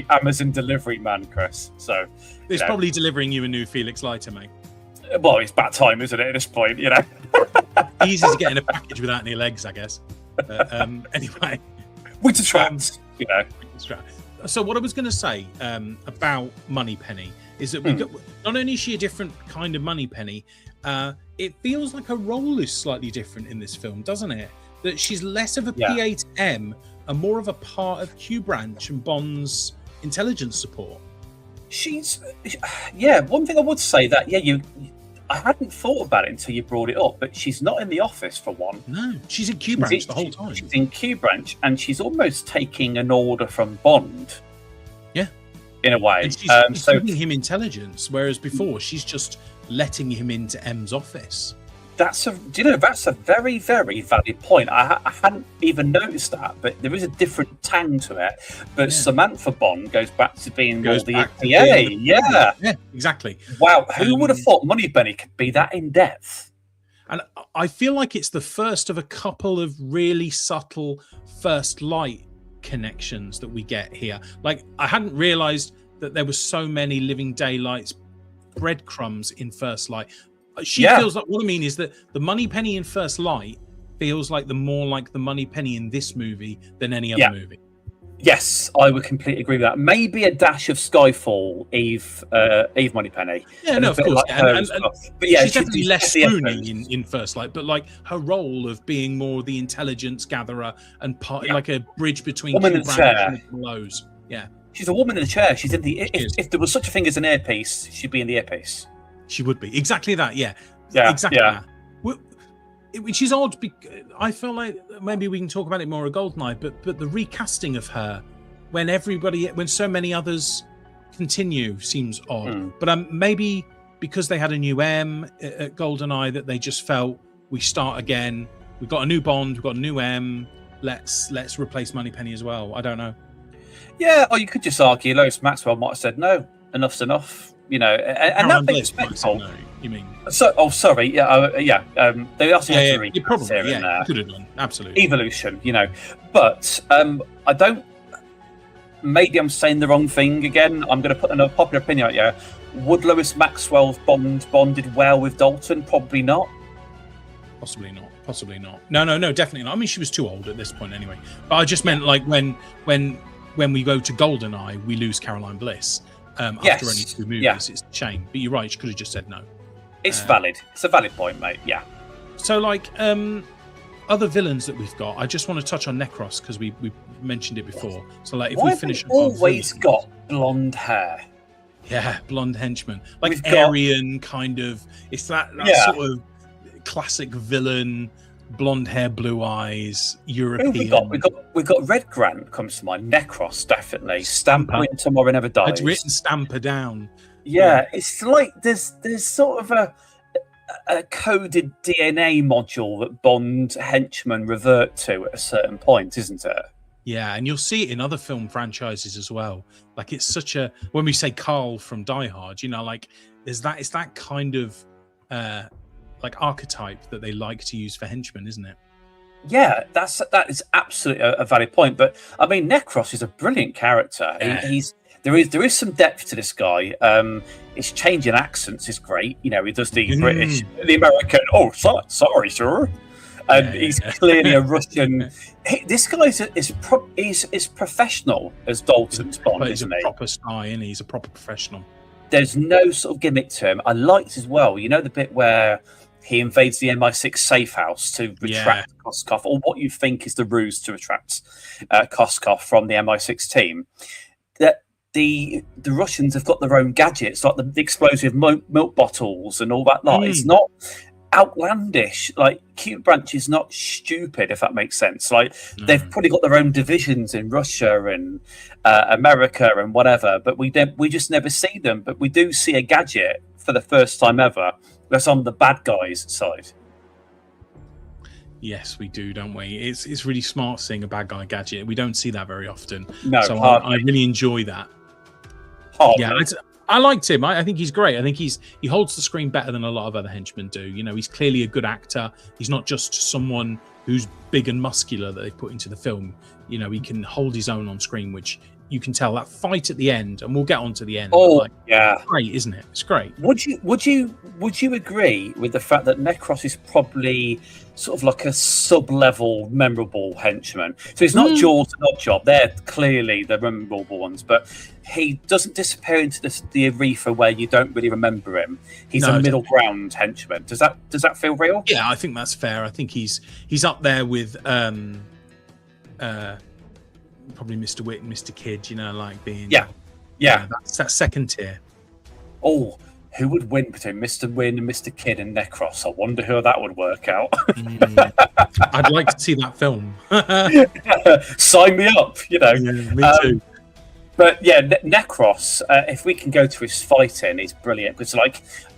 Amazon delivery man, Chris. So it's probably delivering you a new Felix Leiter, mate. Well, it's about time, isn't it, at this point, Easy to get in a package without any legs, I guess. Anyway. Winter traps, So what I was going to say about Moneypenny is that not only is she a different kind of Moneypenny, it feels like her role is slightly different in this film, doesn't it? That she's less of a PA to M and more of a part of Q Branch and Bond's intelligence support. One thing I would say that, I hadn't thought about it until you brought it up, but she's not in the office for one. No, she's in Q Branch the whole time. She's in Q Branch, and she's almost taking an order from Bond. Yeah. In a way. And she's giving him intelligence, whereas before she's just letting him into M's office. That's a very, very valid point. I hadn't even noticed that, but there is a different tang to it. But Samantha Bond goes back to being more the PA. Yeah, exactly. Wow, who would have thought Moneypenny could be that in depth? And I feel like it's the first of a couple of really subtle first light connections that we get here. Like, I hadn't realised that there were so many Living Daylights breadcrumbs in First Light. She feels like, what I mean is that the Moneypenny in First Light feels like the Moneypenny in this movie than any other movie. Yes, I would completely agree with that. Maybe a dash of Skyfall, Eve Moneypenny. Yeah, no, of course. Like but she's definitely less spoony in First Light, but like her role of being more the intelligence gatherer and like a bridge between Q Branch and Lowe's. Yeah. She's a woman in a chair. She's in the. is. If there was such a thing as an earpiece, she'd be in the earpiece. She would be exactly that. Yeah. Yeah. Exactly Yeah. that. Which is odd. I feel like maybe we can talk about it more at Goldeneye, but the recasting of her when so many others continue seems odd. But maybe because they had a new M at Goldeneye that they just felt we start again. We've got a new Bond. We've got a new M. Let's replace Moneypenny as well. I don't know. Yeah, or you could just argue Lois Maxwell might have said no, enough's enough, and that makes sense. No, you mean? So, sorry, yeah. They also had to you probably here and there. could have done absolutely Evolution, But I don't. Maybe I'm saying the wrong thing again. I'm going to put another popular opinion out here. Would Lois Maxwell's bonded well with Dalton? Probably not. Possibly not. No, definitely not. I mean, she was too old at this point anyway. But I just meant like when we go to Goldeneye, we lose Caroline Bliss after only 2 movies. Yeah. It's a shame. But you're right. She could have just said no. It's valid. It's a valid point, mate. Yeah. So, like, other villains that we've got, I just want to touch on Necros because we mentioned it before. So, like, if Why we finish, have we always got blonde hair. Yeah, blonde henchman, like We've got- Aryan kind of. It's that sort of classic villain, blonde hair, blue eyes, European. Who have we got? We've got Red Grant comes to mind. Necros definitely. Stamper in Tomorrow Never Dies. I'd written Stamper down. Yeah, it's like there's sort of a coded DNA module that Bond henchmen revert to at a certain point, isn't it? Yeah, and you'll see it in other film franchises as well. Like it's such a when we say Carl from Die Hard, like it's that kind of like archetype that they like to use for henchmen, isn't it? Yeah, that is absolutely a valid point. But I mean, Necros is a brilliant character. Yeah. There is some depth to this guy. His changing accents is great. He does the British, the American. Oh, sorry, sir. And he's clearly a Russian. This guy is professional as Dalton's Bond, But he's isn't a he? proper spy, and he's a proper professional. There's no sort of gimmick to him. I liked as well. The bit where he invades the MI6 safe house to retract Koskov, or what you think is the ruse to retract Koskov from the MI6 team. That the Russians have got their own gadgets, like the explosive milk bottles and all that lot. It's not outlandish. Like Cute Branch is not stupid, if that makes sense. Like they've probably got their own divisions in Russia and America and whatever, but we just never see them. But we do see a gadget for the first time ever that's on the bad guys' side. Yes, we do, don't we? It's really smart seeing a bad guy gadget. We don't see that very often. No, so I really enjoy that. Yeah, I liked him. I think he's great. I think he holds the screen better than a lot of other henchmen do. He's clearly a good actor. He's not just someone who's big and muscular that they put into the film. He can hold his own on screen, which you can tell. That fight at the end, and we'll get on to the end. Yeah, great, isn't it? It's great. Would you agree with the fact that Necros is probably sort of like a sub-level memorable henchman? So he's not Jaws and Oddjob. They're clearly the memorable ones, but he doesn't disappear into the Aretha where you don't really remember him. He's a middle ground henchman. Does that feel real? Yeah, I think that's fair. I think he's up there with probably Mr. Witt and Mr. Kidd, like being that's second tier. Oh, who would win between Mr. Wynn and Mr. Kidd and Necros? I wonder how that would work out. I'd like to see that film. Sign me up, Yeah, me too. But yeah, Necros, if we can go to his fighting, he's brilliant. Because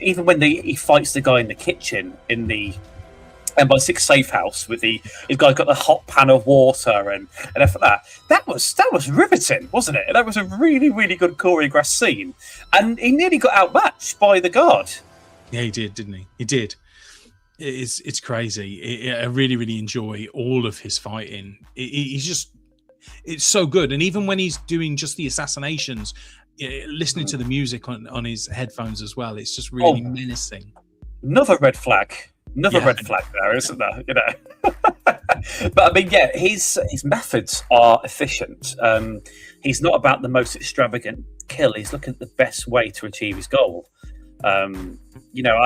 even when he fights the guy in the kitchen in the MI6 safe house with his guy got the hot pan of water and after that was riveting, wasn't it? That was a really, really good choreographed scene, and he nearly got outmatched by the guard. Yeah, he did, didn't he? He did. It's crazy. I really, really enjoy all of his fighting. It's so good, and even when he's doing just the assassinations, listening to the music on his headphones as well, it's just really menacing. Another red flag. Red flag there, isn't there? But I mean, his methods are efficient. He's not about the most extravagant kill. He's looking at the best way to achieve his goal. I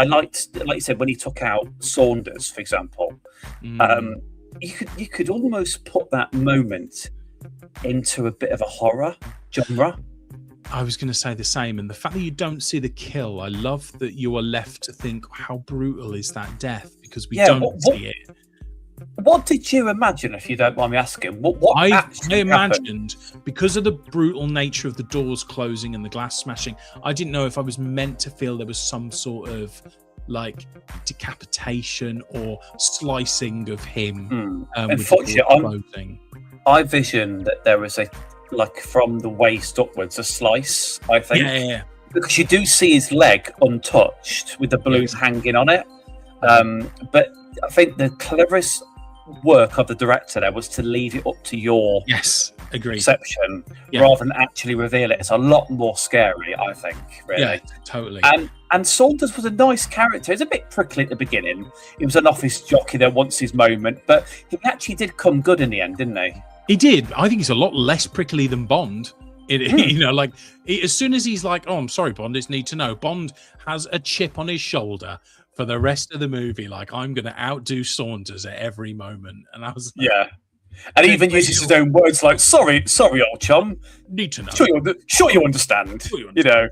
liked, like you said, when he took out Saunders, for example. You could almost put that moment into a bit of a horror. genre. I was going to say the same, and the fact that you don't see the kill, I love that you are left to think, how brutal is that death? Because we don't see it. What did you imagine, if you don't mind me asking? What I actually imagined, happened? because of the brutal nature of the doors closing and the glass smashing, I didn't know if I was meant to feel there was some sort of like decapitation or slicing of him. Unfortunately, I visioned that there was from the waist upwards, a slice, I think. Yeah. Because you do see his leg untouched with the balloons hanging on it. But I think the cleverest work of the director there was to leave it up to your perception rather than actually reveal it. It's a lot more scary, I think, really. Yeah, totally. And Saunders was a nice character. He was a bit prickly at the beginning. He was an office jockey that wants his moment, but he actually did come good in the end, didn't he? He did. I think he's a lot less prickly than Bond. As soon as he's like, "Oh, I'm sorry, Bond, it's need to know," Bond has a chip on his shoulder for the rest of the movie. Like, I'm going to outdo Saunders at every moment. And I was like, and he even uses his own words like, sorry, old chum. Need to know. Sure you understand. You know,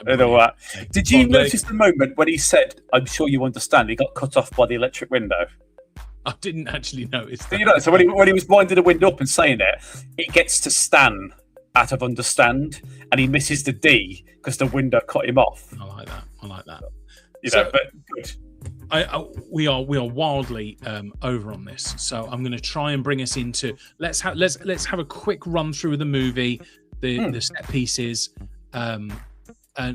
and all that. Did you notice the moment when he said, "I'm sure you understand"? He got cut off by the electric window. I didn't actually notice that. You know, so when he was winding the window up and saying it gets to Stan out of understand, and he misses the D because the window cut him off. I like that. But good. We are wildly over on this, so I'm going to try and bring us into let's have a quick run through of the movie, the set pieces, and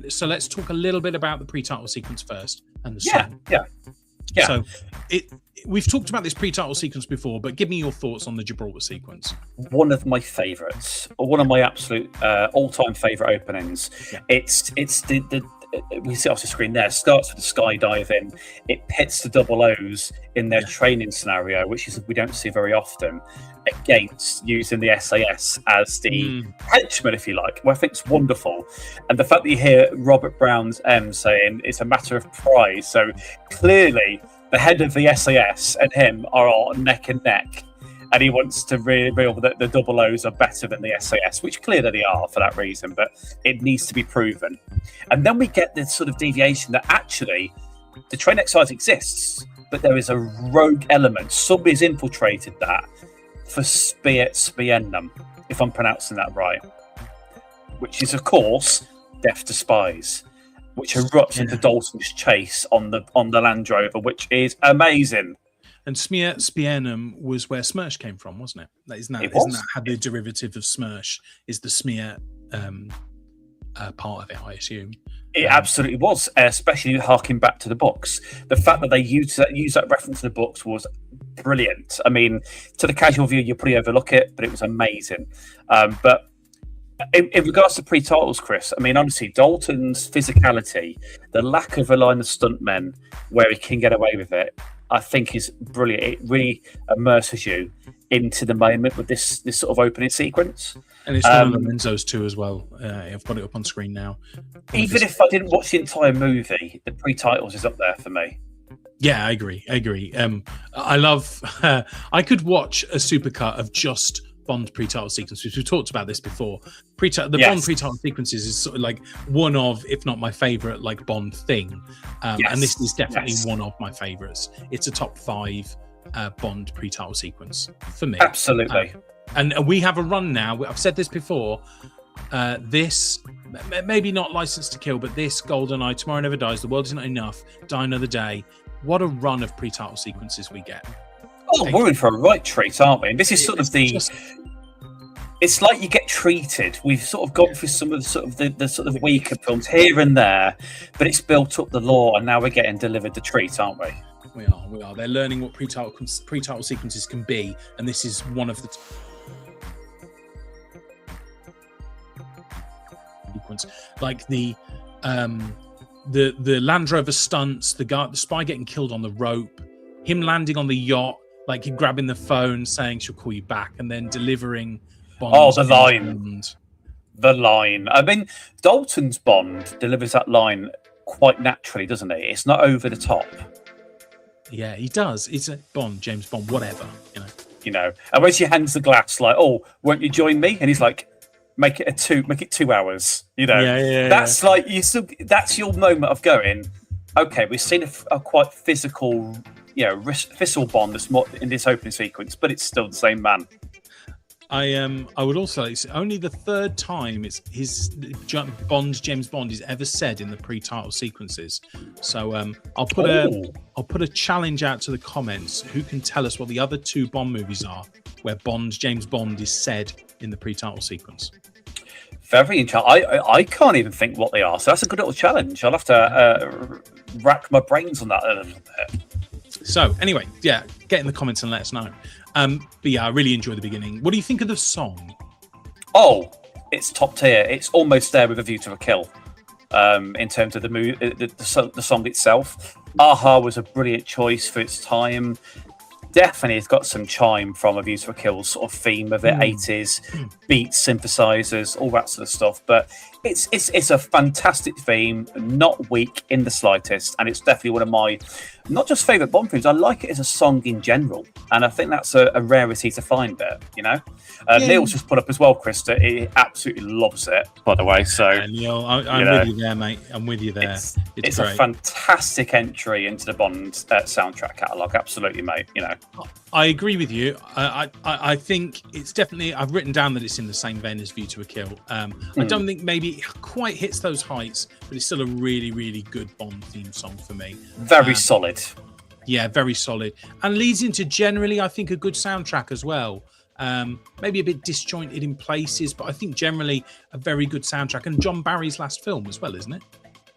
so let's talk a little bit about the pre-title sequence first and the song. Yeah. So we've talked about this pre-title sequence before, but give me your thoughts on the Gibraltar sequence. One of my favourites, or one of my absolute all-time favourite openings. Yeah. It's the we see off the screen there. Starts with the skydiving. It pits the double O's in their training scenario, which is we don't see very often, against using the SAS as the henchman, if you like. Well, I think it's wonderful, and the fact that you hear Robert Brown's M saying it's a matter of pride. So clearly, the head of the SAS and him are neck and neck. And he wants to reveal that the double O's are better than the SAS, which clearly they are for that reason, but it needs to be proven. And then we get this sort of deviation that actually the train exercise exists, but there is a rogue element. Somebody's infiltrated that for Spienum, if I'm pronouncing that right, which is, of course, Death to Spies, which erupts into Dalton's chase on the Land Rover, which is amazing. And Spienum was where Smersh came from, wasn't it? Isn't that how the derivative of Smersh is the smear part of it, I assume? It absolutely was, especially harking back to the books. The fact that they used that reference in the books was brilliant. I mean, to the casual viewer, you probably overlook it, but it was amazing. But in regards to pre-titles, Chris, I mean, honestly, Dalton's physicality, the lack of a line of stuntmen where he can get away with it, I think is brilliant. It really immerses you into the moment with this sort of opening sequence. And it's one of Lorenzo's too as well. I've got it up on screen now. Even if I didn't watch the entire movie, the pre-titles is up there for me. Yeah, I agree. I love... I could watch a supercut of just Bond pre-title sequences. We've talked about this before. Bond pre-title sequences is sort of like one of, if not my favorite, like Bond thing. And this is definitely one of my favorites. It's a top 5 Bond pre-title sequence for me. Absolutely. And we have a run now. I've said this before. This, maybe not License to Kill, but this, GoldenEye, Tomorrow Never Dies, The World Is Not Enough, Die Another Day. What a run of pre-title sequences we get. Oh, we're in for a right treat, aren't we? And this is sort of it's like you get treated. We've sort of gone through some of the sort of weaker films here and there, but it's built up the lore, and now we're getting delivered the treat, aren't we? We are. They're learning what pre-title sequences can be, and this is one of the sequence, like the Land Rover stunts, the spy getting killed on the rope, him landing on the yacht, like him grabbing the phone, saying she'll call you back, and then delivering Bond's the line. I mean, Dalton's Bond delivers that line quite naturally, doesn't he? It's not over the top. Yeah, he does. It's a Bond, James Bond, whatever, You know. And when she hands the glass, like, "Oh, won't you join me?" And he's like, Make it 2 hours. That's like that's your moment of going. Okay, we've seen a quite physical, visceral Bond that's more in this opening sequence, but it's still the same man. I would also say it's only the third time James Bond is ever said in the pre-title sequences. So I'll put a challenge out to the comments. Who can tell us what the other 2 Bond movies are where James Bond is said in the pre-title sequence? Very interesting. I can't even think what they are. So that's a good little challenge. I'll have to rack my brains on that a little bit. So anyway, yeah, get in the comments and let us know. But yeah, I really enjoy the beginning. What do you think of the song? Oh, it's top tier. It's almost there with A View to a Kill. In terms of the song itself, Aha was a brilliant choice for its time. Definitely, it's got some chime from A View to a Kill sort of theme of it, 80s beats, synthesizers, all that sort of stuff. But it's a fantastic theme, not weak in the slightest, and it's definitely one of my not just favorite Bond themes. I like it as a song in general, and I think that's a rarity to find there. Neil's just put up as well, Chris, that he absolutely loves it. By the way, so Neil, I'm with you there, mate. I'm with you there. It's a fantastic entry into the Bond soundtrack catalogue. Absolutely, mate. I agree with you. I think it's definitely. I've written down that it's in the same vein as View to a Kill. I don't think maybe it quite hits those heights, but it's still a really, really good Bond theme song for me. Very solid. Yeah, very solid, and leads into generally, I think, a good soundtrack as well. Maybe a bit disjointed in places, but I think generally a very good soundtrack. And John Barry's last film as well, isn't it?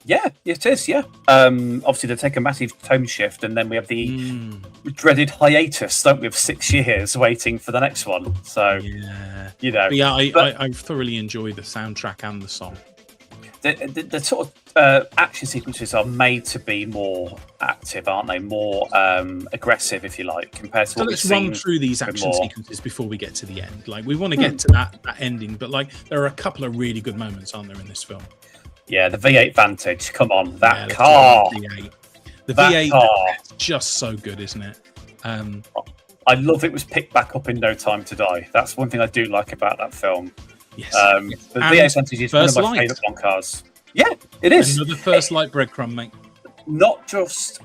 Yeah, it is. Yeah. Obviously, they take a massive tone shift, and then we have the dreaded hiatus, don't we, of 6 years waiting for the next one. So, I thoroughly enjoy the soundtrack and the song. The sort of action sequences are made to be more active, aren't they? More aggressive, if you like, compared to. So let's run through these action sequences before we get to the end. Like, we want to get to that ending, but like there are a couple of really good moments, aren't there, in this film? Yeah, the V8 Vantage. Come on, that car. The V8 car is just so good, isn't it? I love it was picked back up in No Time to Die. That's one thing I do like about that film. Yes. The V8 Vantage is one of my favourite Bond cars. Yeah, it is. Another first light breadcrumb, mate. Not just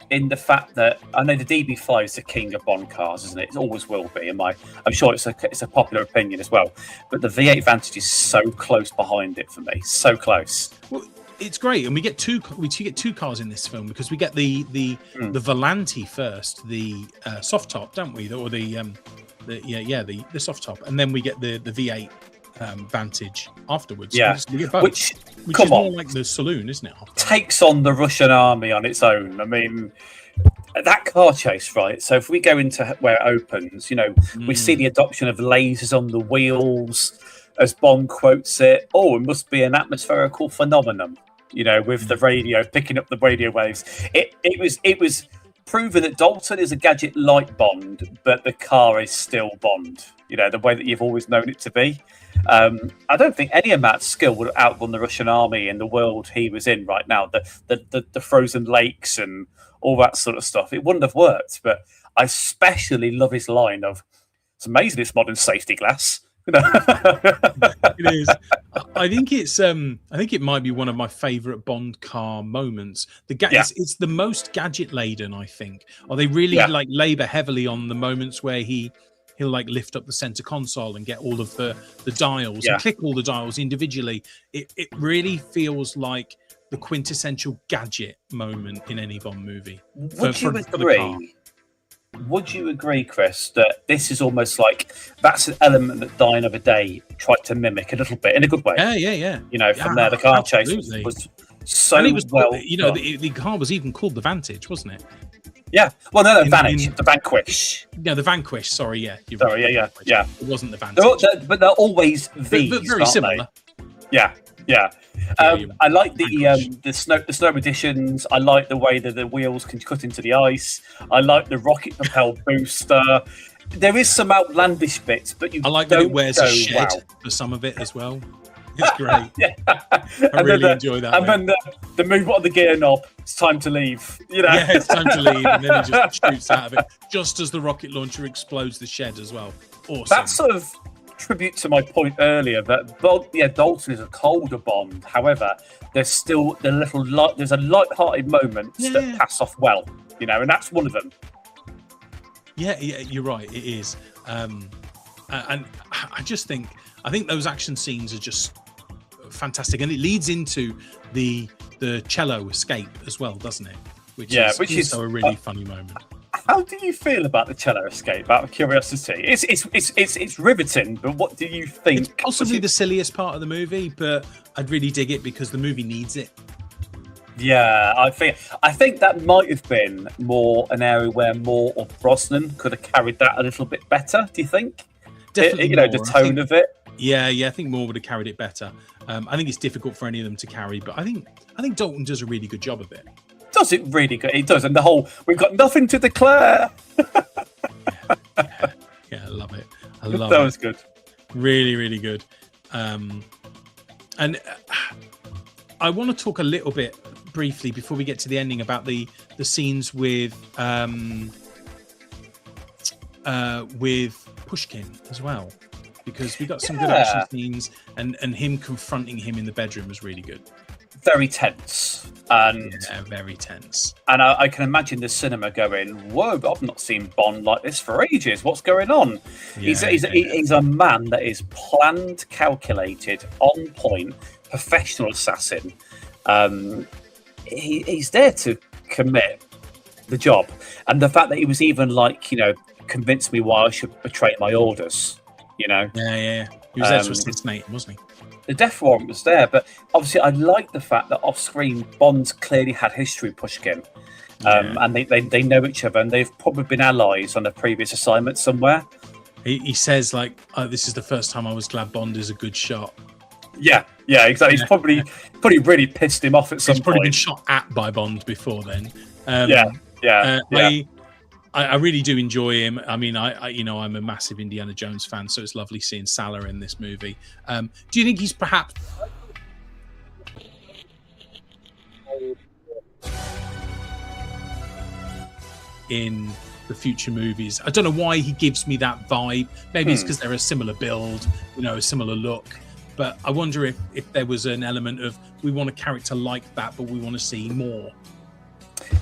in the fact that I know the DB5 is the king of Bond cars, isn't it? It always will be. I'm sure it's a popular opinion as well. But the V8 Vantage is so close behind it for me. So close. Well, it's great, and we get two cars in this film because we get the Volante first, the soft top, don't we? Or the soft top, and then we get the V8 Vantage afterwards. Yeah, which is more like the saloon, isn't it? Takes on the Russian army on its own. I mean, that car chase, right? So if we go into where it opens, we see the adoption of lasers on the wheels, as Bond quotes it. Oh, it must be an atmospherical phenomenon. With the radio picking up the radio waves. It was proven that Dalton is a gadget like Bond, but the car is still Bond. The way that you've always known it to be. I don't think any amount of skill would have outrun the Russian army in the world he was in right now. The frozen lakes and all that sort of stuff. It wouldn't have worked. But I especially love his line of, "It's amazing it's modern safety glass." It is. I think it might be one of my favourite Bond car moments. It's the most gadget laden, I think. Or they really labour heavily on the moments where he'll lift up the center console and get all of the dials and click all the dials individually. It really feels like the quintessential gadget moment in any Bond movie. Would you agree? Would you agree, Chris, that this is almost like that's an element that Die Another Day tried to mimic a little bit in a good way? Yeah. From there, the car chase was so and it was well. The car was even called the Vantage, wasn't it? Yeah. Well, no, Vantage, the Vanquish. No, the Vanquish. Sorry, yeah. Yeah. It wasn't the Vantage. But they're always these, but very similar. They? Yeah. I like the snow editions. I like the way that the wheels can cut into the ice. I like the rocket propelled booster. There is some outlandish bits, but I like that it wears a shed for some of it as well. It's great. I really enjoy that. And then the move on the gear knob. It's time to leave. Yeah, it's time to leave, and then he just shoots out of it just as the rocket launcher explodes the shed as well. Awesome. That sort of tribute to my point earlier that Dalton is a colder Bond. However, there's still there's a light-hearted moments that pass off well, and that's one of them. Yeah, you're right. It is, and I think those action scenes are just fantastic, and it leads into the cello escape as well, doesn't it? Which is also a really funny moment. How do you feel about the cello escape? Out of curiosity, it's riveting. But what do you think? It's possibly the silliest part of the movie, but I'd really dig it because the movie needs it. Yeah, I think that might have been more an area where more of Brosnan could have carried that a little bit better. Do you think? Definitely, the tone of it. Yeah, I think Moore would have carried it better. I think it's difficult for any of them to carry, but I think Dalton does a really good job of it. Does it really good? It does, and the whole "we've got nothing to declare." yeah, I love it. That was good. Really, really good. And I want to talk a little bit briefly before we get to the ending about the scenes with Pushkin as well, because we got some good action scenes, and him confronting him in the bedroom was really good. Very tense, and very tense. And I can imagine the cinema going, "Whoa, I've not seen Bond like this for ages. What's going on?" He's a man that is planned, calculated, on point, professional assassin. He's there to commit the job, and the fact that he was even convinced me why I should betray my orders. He was there to assassinate him, wasn't he? The death warrant was there, but obviously I like the fact that off-screen Bond's clearly had history with Pushkin, and they know each other, and they've probably been allies on a previous assignment somewhere. He says this is the first time I was glad Bond is a good shot. Yeah, exactly. He's probably really pissed him off at some point. He's probably been shot at by Bond before then. I really do enjoy him. I mean, I'm a massive Indiana Jones fan, so it's lovely seeing Salah in this movie. Do you think he's perhaps in the future movies? I don't know why he gives me that vibe. Maybe it's because they're a similar build, a similar look. But I wonder if there was an element of we want a character like that, but we want to see more.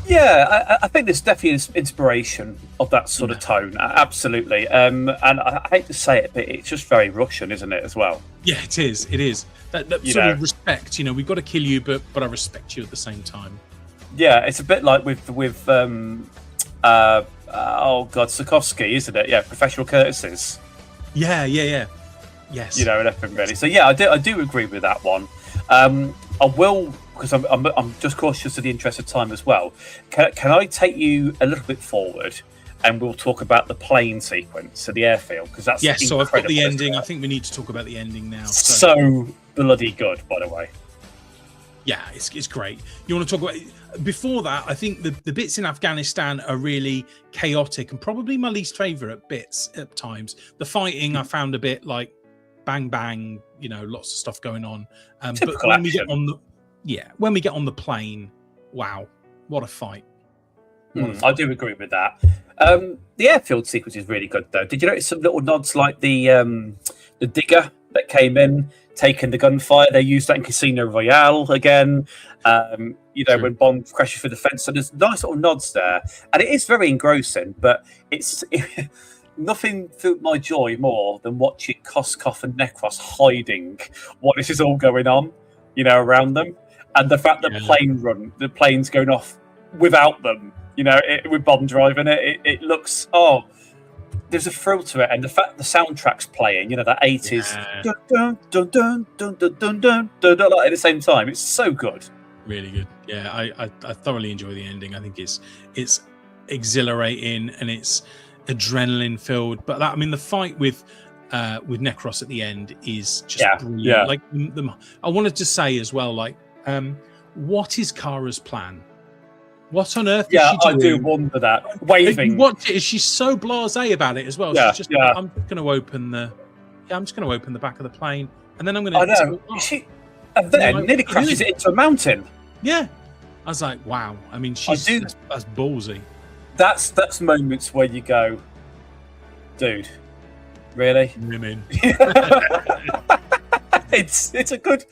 Yeah, I think there's definitely inspiration of that sort of tone. Absolutely. And I hate to say it, but it's just very Russian, isn't it, as well? Yeah, it is. It is. That sort of respect, we've got to kill you, but I respect you at the same time. Yeah, it's a bit like with Sikorsky, isn't it? Yeah, professional courtesies. Yeah. Yes. And everything really. So yeah, I do agree with that one. I will, because I'm just cautious of the interest of time as well. Can I take you a little bit forward, and we'll talk about the plane sequence at the airfield, because that's So I've got the ending. I think we need to talk about the ending now. So bloody good, by the way. Yeah, it's great. You want to talk about before that? I think the bits in Afghanistan are really chaotic and probably my least favorite bits at times. The fighting I found a bit like bang bang, lots of stuff going on. But when we get on the plane, wow, what a fight! I do agree with that. The airfield sequence is really good, though. Did you notice some little nods like the digger that came in, taking the gunfire? They used that in Casino Royale again. When Bond crashes through the fence. So there's nice little nods there, and it is very engrossing. But it's nothing filled my joy more than watching Koskov and Necros hiding while this is all going on, around them, and the fact that the plane's going off without them. With Bond driving it, it looks, there's a thrill to it, and the fact the soundtrack's playing, that 80s dun dun dun dun dun dun dun dun dun at the same time, it's so good. Really good. Yeah, I thoroughly enjoy the ending. I think it's exhilarating and it's adrenaline filled. But the fight with Necros at the end is just brilliant. Yeah. Like I wanted to say as well, what is Kara's plan? What on earth is she doing? I do wonder that. Waving. Watch it. She's so blasé about it as well. Yeah, she's just I'm just going to open the back of the plane, and then I'm going to. I know. And then nearly crashes it into a mountain. Yeah. I was like, wow. That's ballsy. That's moments where you go, dude, Really? Women. It's a good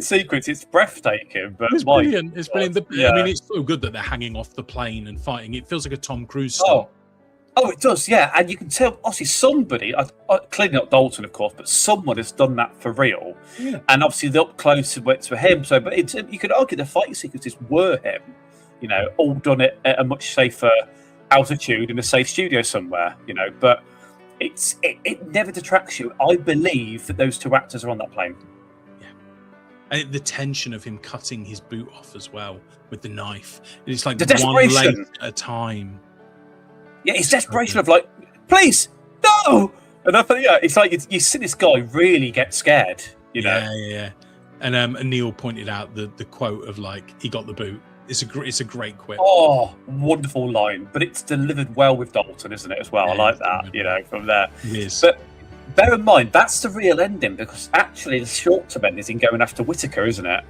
sequence. It's breathtaking, but It's brilliant. It's brilliant. Yeah. I mean, it's so good that they're hanging off the plane and fighting. It feels like a Tom Cruise stunt. Oh, it does, yeah. And you can tell, obviously, somebody, clearly not Dalton, of course, but someone has done that for real. Yeah. And obviously, the up close went to him. So, but you could argue the fight sequences were him, all done at a much safer altitude in a safe studio somewhere, But it never detracts you. I believe that those two actors are on that plane. Yeah. And the tension of him cutting his boot off as well with the knife. It's like the one lace at a time. Yeah, it's desperation of like, please, no! And I thought, it's like you see this guy really get scared, Yeah. And Neil pointed out the quote of like, he got the boot. It's a great quip. Oh, wonderful line, but it's delivered well with Dalton, isn't it? As well, Yeah, I like that. From there. It is. But bear in mind, that's the real ending because actually the short-term ending is in going after Whittaker, isn't it?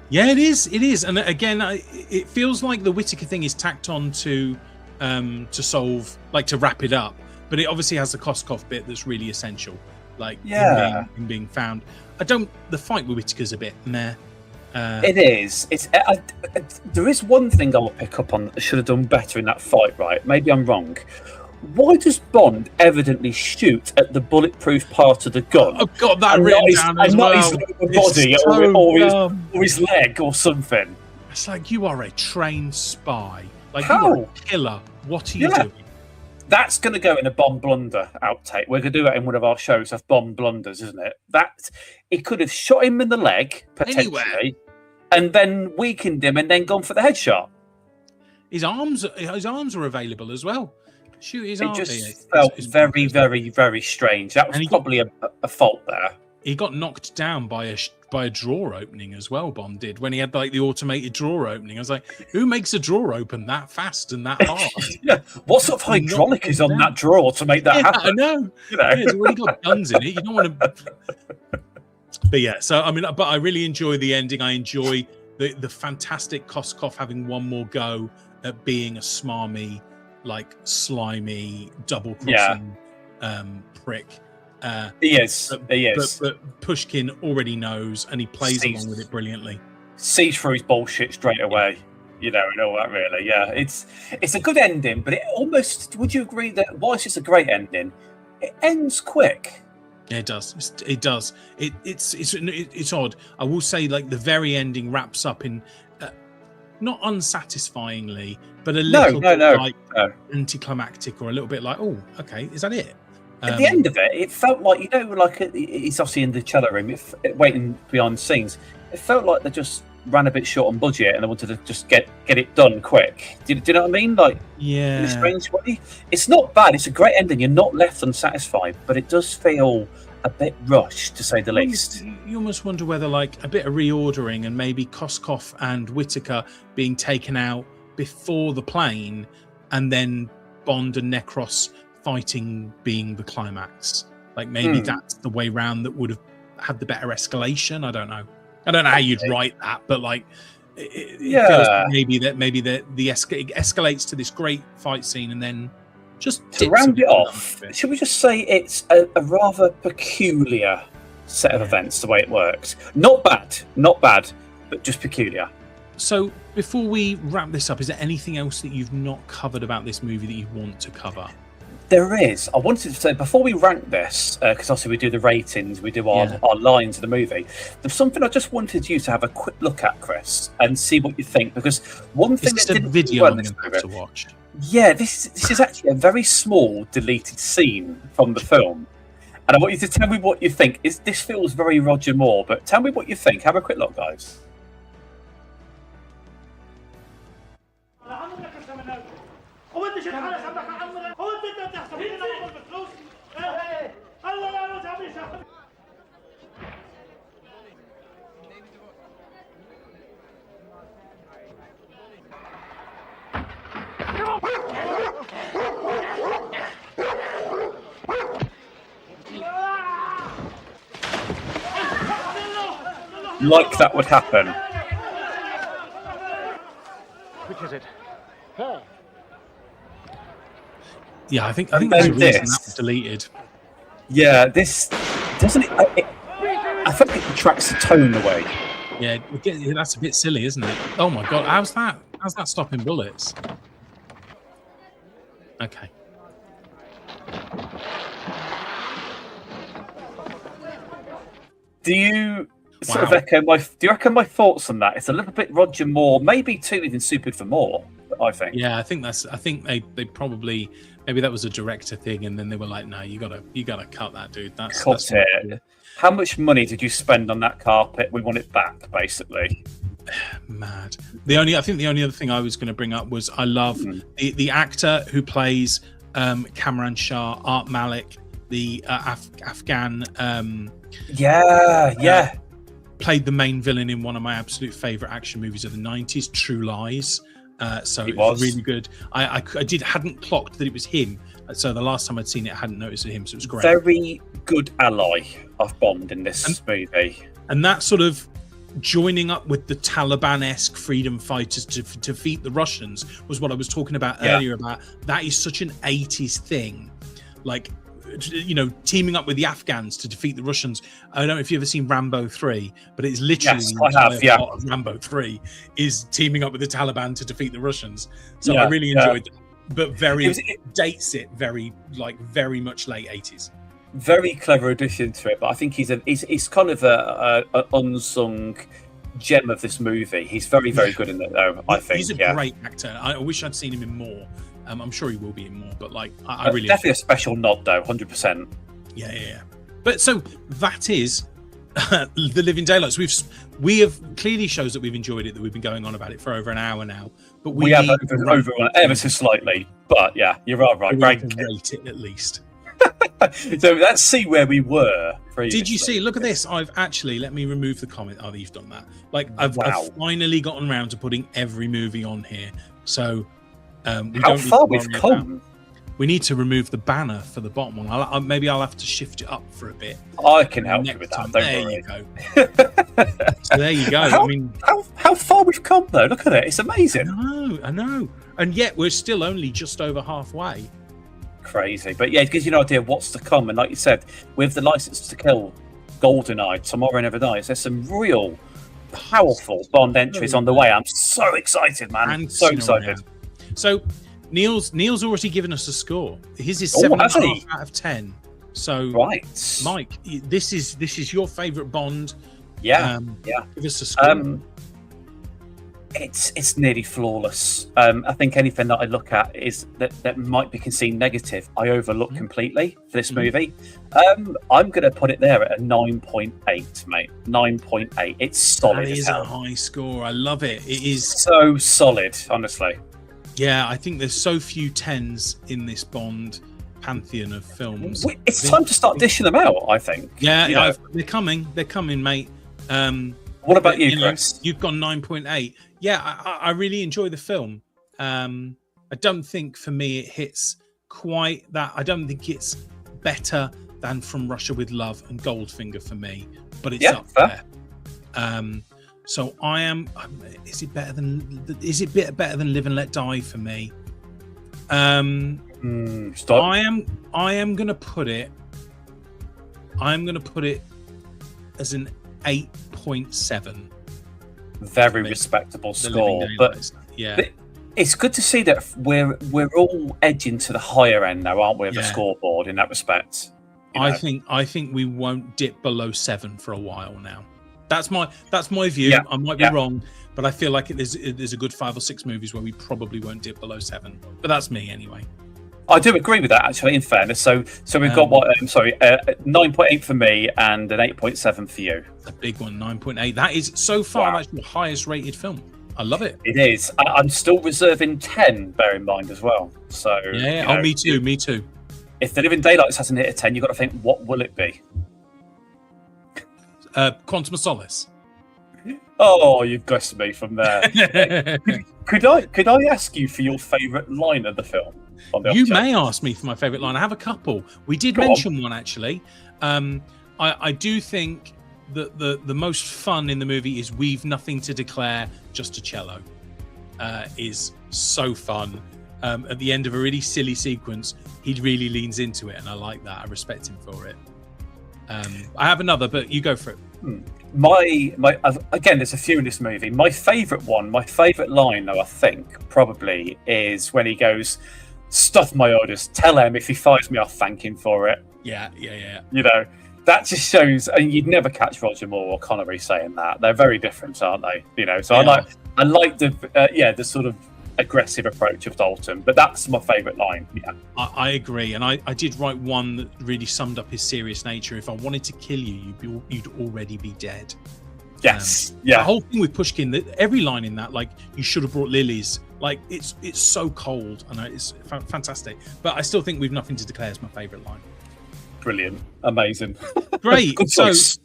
Yeah, it is. It is. And again, it feels like the Whittaker thing is tacked on to solve, like to wrap it up. But it obviously has the Koskov bit that's really essential, like him being found. The fight with Whittaker's a bit meh. It is. There is one thing I will pick up on that they should have done better in that fight, right? Maybe I'm wrong. Why does Bond evidently shoot at the bulletproof part of the gun? I've got that written down as well. Not his lower body or his leg or something. It's like, you are a trained spy. Like, How? you are a killer. What are you doing? That's going to go in a Bond blunder outtake. We're going to do it in one of our shows of Bond blunders, isn't it? That he could have shot him in the leg, potentially, and then weakened him and then gone for the headshot. His arms are available as well. Shoot his arms. It just felt very, very, very strange. That was probably a fault there. He got knocked down by a drawer opening as well. Bond did when he had like the automated drawer opening. I was like, who makes a drawer open that fast and that hard? Yeah, what sort of hydraulic is on that drawer to make that happen? I know. It's already got guns in it. You don't want to. But yeah, so I mean, but I really enjoy the ending. I enjoy the fantastic Koskov having one more go at being a smarmy, like slimy, double crossing prick. He is. But Pushkin already knows, and he plays along with it brilliantly. Sees through his bullshit straight away, and all that. Really, yeah. It's a good ending, but it almost. Would you agree that whilst it's a great ending, it ends quick? Yeah, it does. It does. It's odd. I will say, like the very ending wraps up in not unsatisfyingly, but a little bit like anticlimactic, or a little bit like, oh, okay, is that it? At the end of it, it felt like, like it's obviously in the cello room, waiting behind the scenes. It felt like they just ran a bit short on budget and they wanted to just get it done quick. Do you know what I mean? Like, in a strange way. It's not bad. It's a great ending. You're not left unsatisfied, but it does feel a bit rushed, to say the least. You almost wonder whether, like, a bit of reordering and maybe Koskov and Whittaker being taken out before the plane, and then Bond and Necros fighting being the climax. Like maybe that's the way round that would have had the better escalation. I don't know how you'd write that, but like it feels like maybe the it escalates to this great fight scene and then just to round it off. Should we just say it's a rather peculiar set of events, the way it works? Not bad, but just peculiar. So before we wrap this up, is there anything else that you've not covered about this movie that you want to cover? There is. I wanted to say, before we rank this, because obviously we do the ratings, we do our lines of the movie, there's something I just wanted you to have a quick look at, Chris, and see what you think. Because one thing is that this didn't a video well I'm going to have to watch? Yeah, this is actually a very small deleted scene from the film. And I want you to tell me what you think. This feels very Roger Moore, but tell me what you think. Have a quick look, guys. Like that would happen. Which is it? Yeah, I think there's a reason that was deleted. Yeah, this doesn't it, I think it detracts the tone away. Yeah, that's a bit silly, isn't it? Oh my god, how's that? How's that stopping bullets? Okay. Do you sort of echo my? Do you reckon my thoughts on that? It's a little bit Roger Moore, maybe too even stupid for Moore. I think. Yeah, I think they probably maybe that was a director thing, and then they were like, no, you gotta cut that, dude. That's Cut it. How much money did you spend on that carpet? We want it back, basically. Mad. I think the only other thing I was going to bring up was I love the actor who plays Kamran Shah, Art Malik, the Afghan. Played the main villain in one of my absolute favorite action movies of the 90s, True Lies. So it was really good. I hadn't clocked that it was him. So the last time I'd seen it, I hadn't noticed it him. So it was great. Very good ally of Bond in this movie. And that sort of joining up with the Taliban-esque freedom fighters to defeat the Russians was what I was talking about earlier. About that is such an 80s thing, like, you know, teaming up with the Afghans to defeat the Russians. I don't know if you've ever seen Rambo 3, but it's literally plot of Rambo 3 is teaming up with the Taliban to defeat the Russians. So I really enjoyed that, but dates it very much late 80s. Very clever addition to it, but I think he's kind of a unsung gem of this movie. He's very, very good in it, though. I think he's a great actor. I wish I'd seen him in more. I'm sure he will be in more, but like I really definitely a special nod, though, 100%. Yeah. But so that is The Living Daylights. We have clearly shows that we've enjoyed it, that we've been going on about it for over an hour now. But we have over ever so slightly. But yeah, you're all right. Rate it at least. So let's see where we were previously. Did you see? Look at this. I've actually, let me remove the comment. Oh, you've done that. Like I've finally gotten around to putting every movie on here. So how far we've come. We need to remove the banner for the bottom one. Maybe I'll have to shift it up for a bit. I can help you with that. There you go. So there you go. How far we've come, though. Look at it. It's amazing. I know. And yet we're still only just over halfway. Crazy. But yeah, it gives you an idea of what's to come. And like you said, with the License to Kill, GoldenEye, Tomorrow Never Dies, there's some real powerful Bond entries on the way. I'm so excited, man. I'm so excited. So Neil's already given us a score. His is 7.5 out of 10. So right, Mike, this is your favourite Bond. Yeah. Give us a score. It's nearly flawless. I think anything that I look at is that might be considered negative, I overlook completely for this movie. I'm going to put it there at a 9.8, mate. 9.8. It's solid. That is a high score. I love it. It is so solid, honestly. Yeah, I think there's so few 10s in this Bond pantheon of films. It's time to start dishing them out, I think. Yeah, they're coming, mate. What about you, Chris? You've gone 9.8. Yeah, I really enjoy the film. I don't think for me it hits quite that. I don't think it's better than From Russia with Love and Goldfinger for me, but it's up there. So I am. Is it better than Live and Let Die for me? Stop. I am gonna put it. I'm gonna put it as an 8.7. Very respectable score, but it's good to see that we're all edging to the higher end now, aren't we, of the scoreboard in that respect? I think we won't dip below 7 for a while now. That's my view. Yeah. I might be wrong, but I feel like there's a good 5 or 6 movies where we probably won't dip below 7. But that's me anyway. I do agree with that, actually, in fairness. So we've got 9.8 for me and an 8.7 for you. A big one, 9.8. That is so far that's the highest rated film. I love it. It is. I'm still reserving 10, bear in mind as well. So yeah. Me too. If The Living Daylights hasn't hit a 10, you've got to think, what will it be? Quantum of Solace. Oh, you've guessed me from there. Could I ask you for your favourite line of the film? You may ask me for my favourite line. I have a couple. We did mention one, actually. I do think that the most fun in the movie is "We've nothing to declare, just a cello." Is so fun. at the end of a really silly sequence, he really leans into it, and I like that. I respect him for it. I have another, but you go for it. My again, there's a few in this movie. My favourite line, though, I think probably is when he goes, "Stuff my orders. Tell him if he fires me, I'll thank him for it." Yeah. You know, that just shows, and you'd never catch Roger Moore or Connery saying that. They're very different, aren't they? You know, so Yeah. I like the sort of aggressive approach of Dalton, but that's my favourite line. Yeah, I agree, and I did write one that really summed up his serious nature. If I wanted to kill you, you'd already be dead. yes, The whole thing with Pushkin, that every line in that, like, you should have brought lilies. Like, it's so cold, and it's fantastic. But I still think We've Nothing to Declare is my favourite line. brilliant, amazing, Great. good So choice.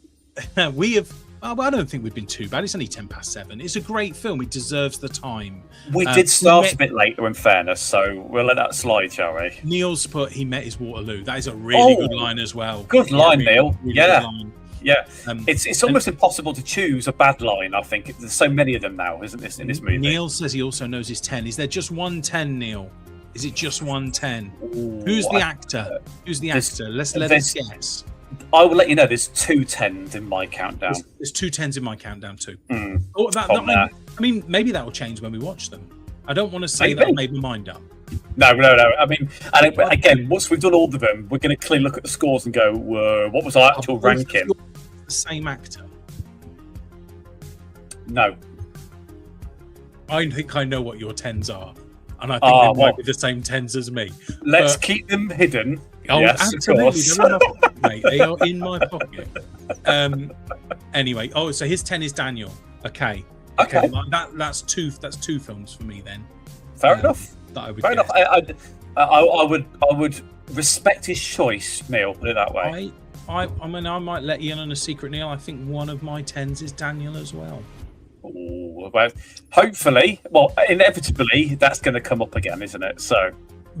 we have. Well, I don't think we've been too bad. It's only 7:10. It's a great film. It deserves the time. We did start a bit later, in fairness, so we'll let that slide, shall we? Neil's put he met his Waterloo. That is a really good line as well. Good line, Neil. Really Yeah. good line. Yeah, it's almost impossible to choose a bad line. I think there's so many of them now, isn't this, in this movie? Neil says he also knows his 10. Is there just one 10, Neil? Is it just one 10? Ooh, Who's the actor? Who's the actor? Let's let us guess. I will let you know. There's 2 10s in my countdown. There's 2 10s in my countdown too. Mm. Oh, there. I mean, maybe that will change when we watch them. I don't want to say Maybe. that I made my mind up. No. I mean, and again, once we've done all of them, we're going to clearly look at the scores and go, "Whoa, what was our actual ranking?" The same actor. No. I think I know what your 10s are, and I think they might be the same 10s as me. Let's keep them hidden. Oh, yes, absolutely. of course. They're in my pocket, mate. They are in my pocket. Anyway, so his 10 is Daniel. Okay. Okay. That's two films for me then. Fair enough. That I would Fair guess. enough. I would respect his choice, Neil. Put it that way. I mean, I might let you in on a secret, Neil. I think one of my 10s is Daniel as well. Ooh, well, hopefully, inevitably, that's going to come up again, isn't it? So.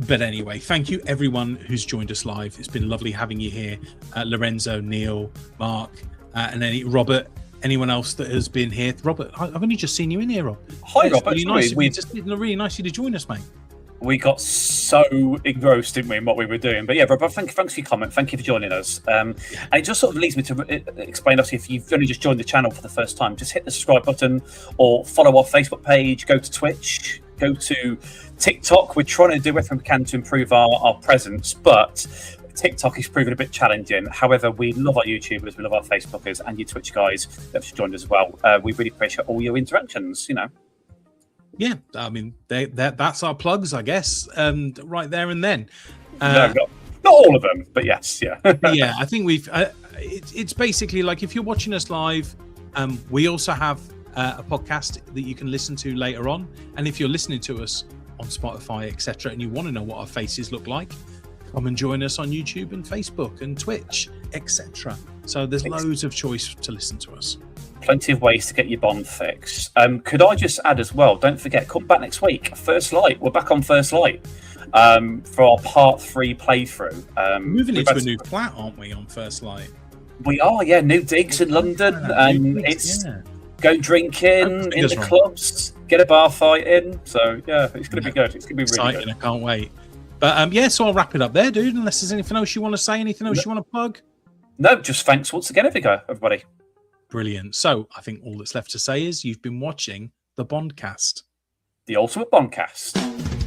But anyway, thank you everyone who's joined us live. It's been lovely having you here. Lorenzo, Neil, Mark, and Robert. Anyone else that has been here? Robert, I've only just seen you in here, Rob. Hi, Robert. Really nice. Really nice of you to join us, mate. We got so engrossed, didn't we, in what we were doing? But yeah, Robert, thanks for your comment. Thank you for joining us. And it just sort of leads me to explain, obviously, if you've only just joined the channel for the first time, just hit the subscribe button or follow our Facebook page, go to Twitch, go to TikTok. We're trying to do everything we can to improve our presence, but TikTok is proving a bit challenging. However, we love our YouTubers, we love our Facebookers, and your Twitch guys that have joined us as well. We really appreciate all your interactions, Yeah, I mean, that's our plugs, I guess, right there and then. No, not all of them, but yes, yeah. Yeah, I think it's basically like if you're watching us live, we also have a podcast that you can listen to later on. And if you're listening to us on Spotify, etc., and you want to know what our faces look like, come and join us on YouTube and Facebook and Twitch, etc. So there's loads of choice to listen to us. Plenty of ways to get your Bond fix. Could I just add as well, don't forget, come back next week, First Light. We're back on First Light for our part 3 playthrough. Moving into a new flat, aren't we, on First Light? We are, yeah, new digs in London, and it's go drinking in the clubs, get a bar fight in. So yeah, it's going to be good. It's going to be really exciting. good. I can't wait. But so I'll wrap it up there, dude. Unless there's anything else you want to say, anything else you want to plug? No, just thanks once again, everybody. Brilliant. So I think all that's left to say is you've been watching the Bondcast. The Ultimate Bondcast.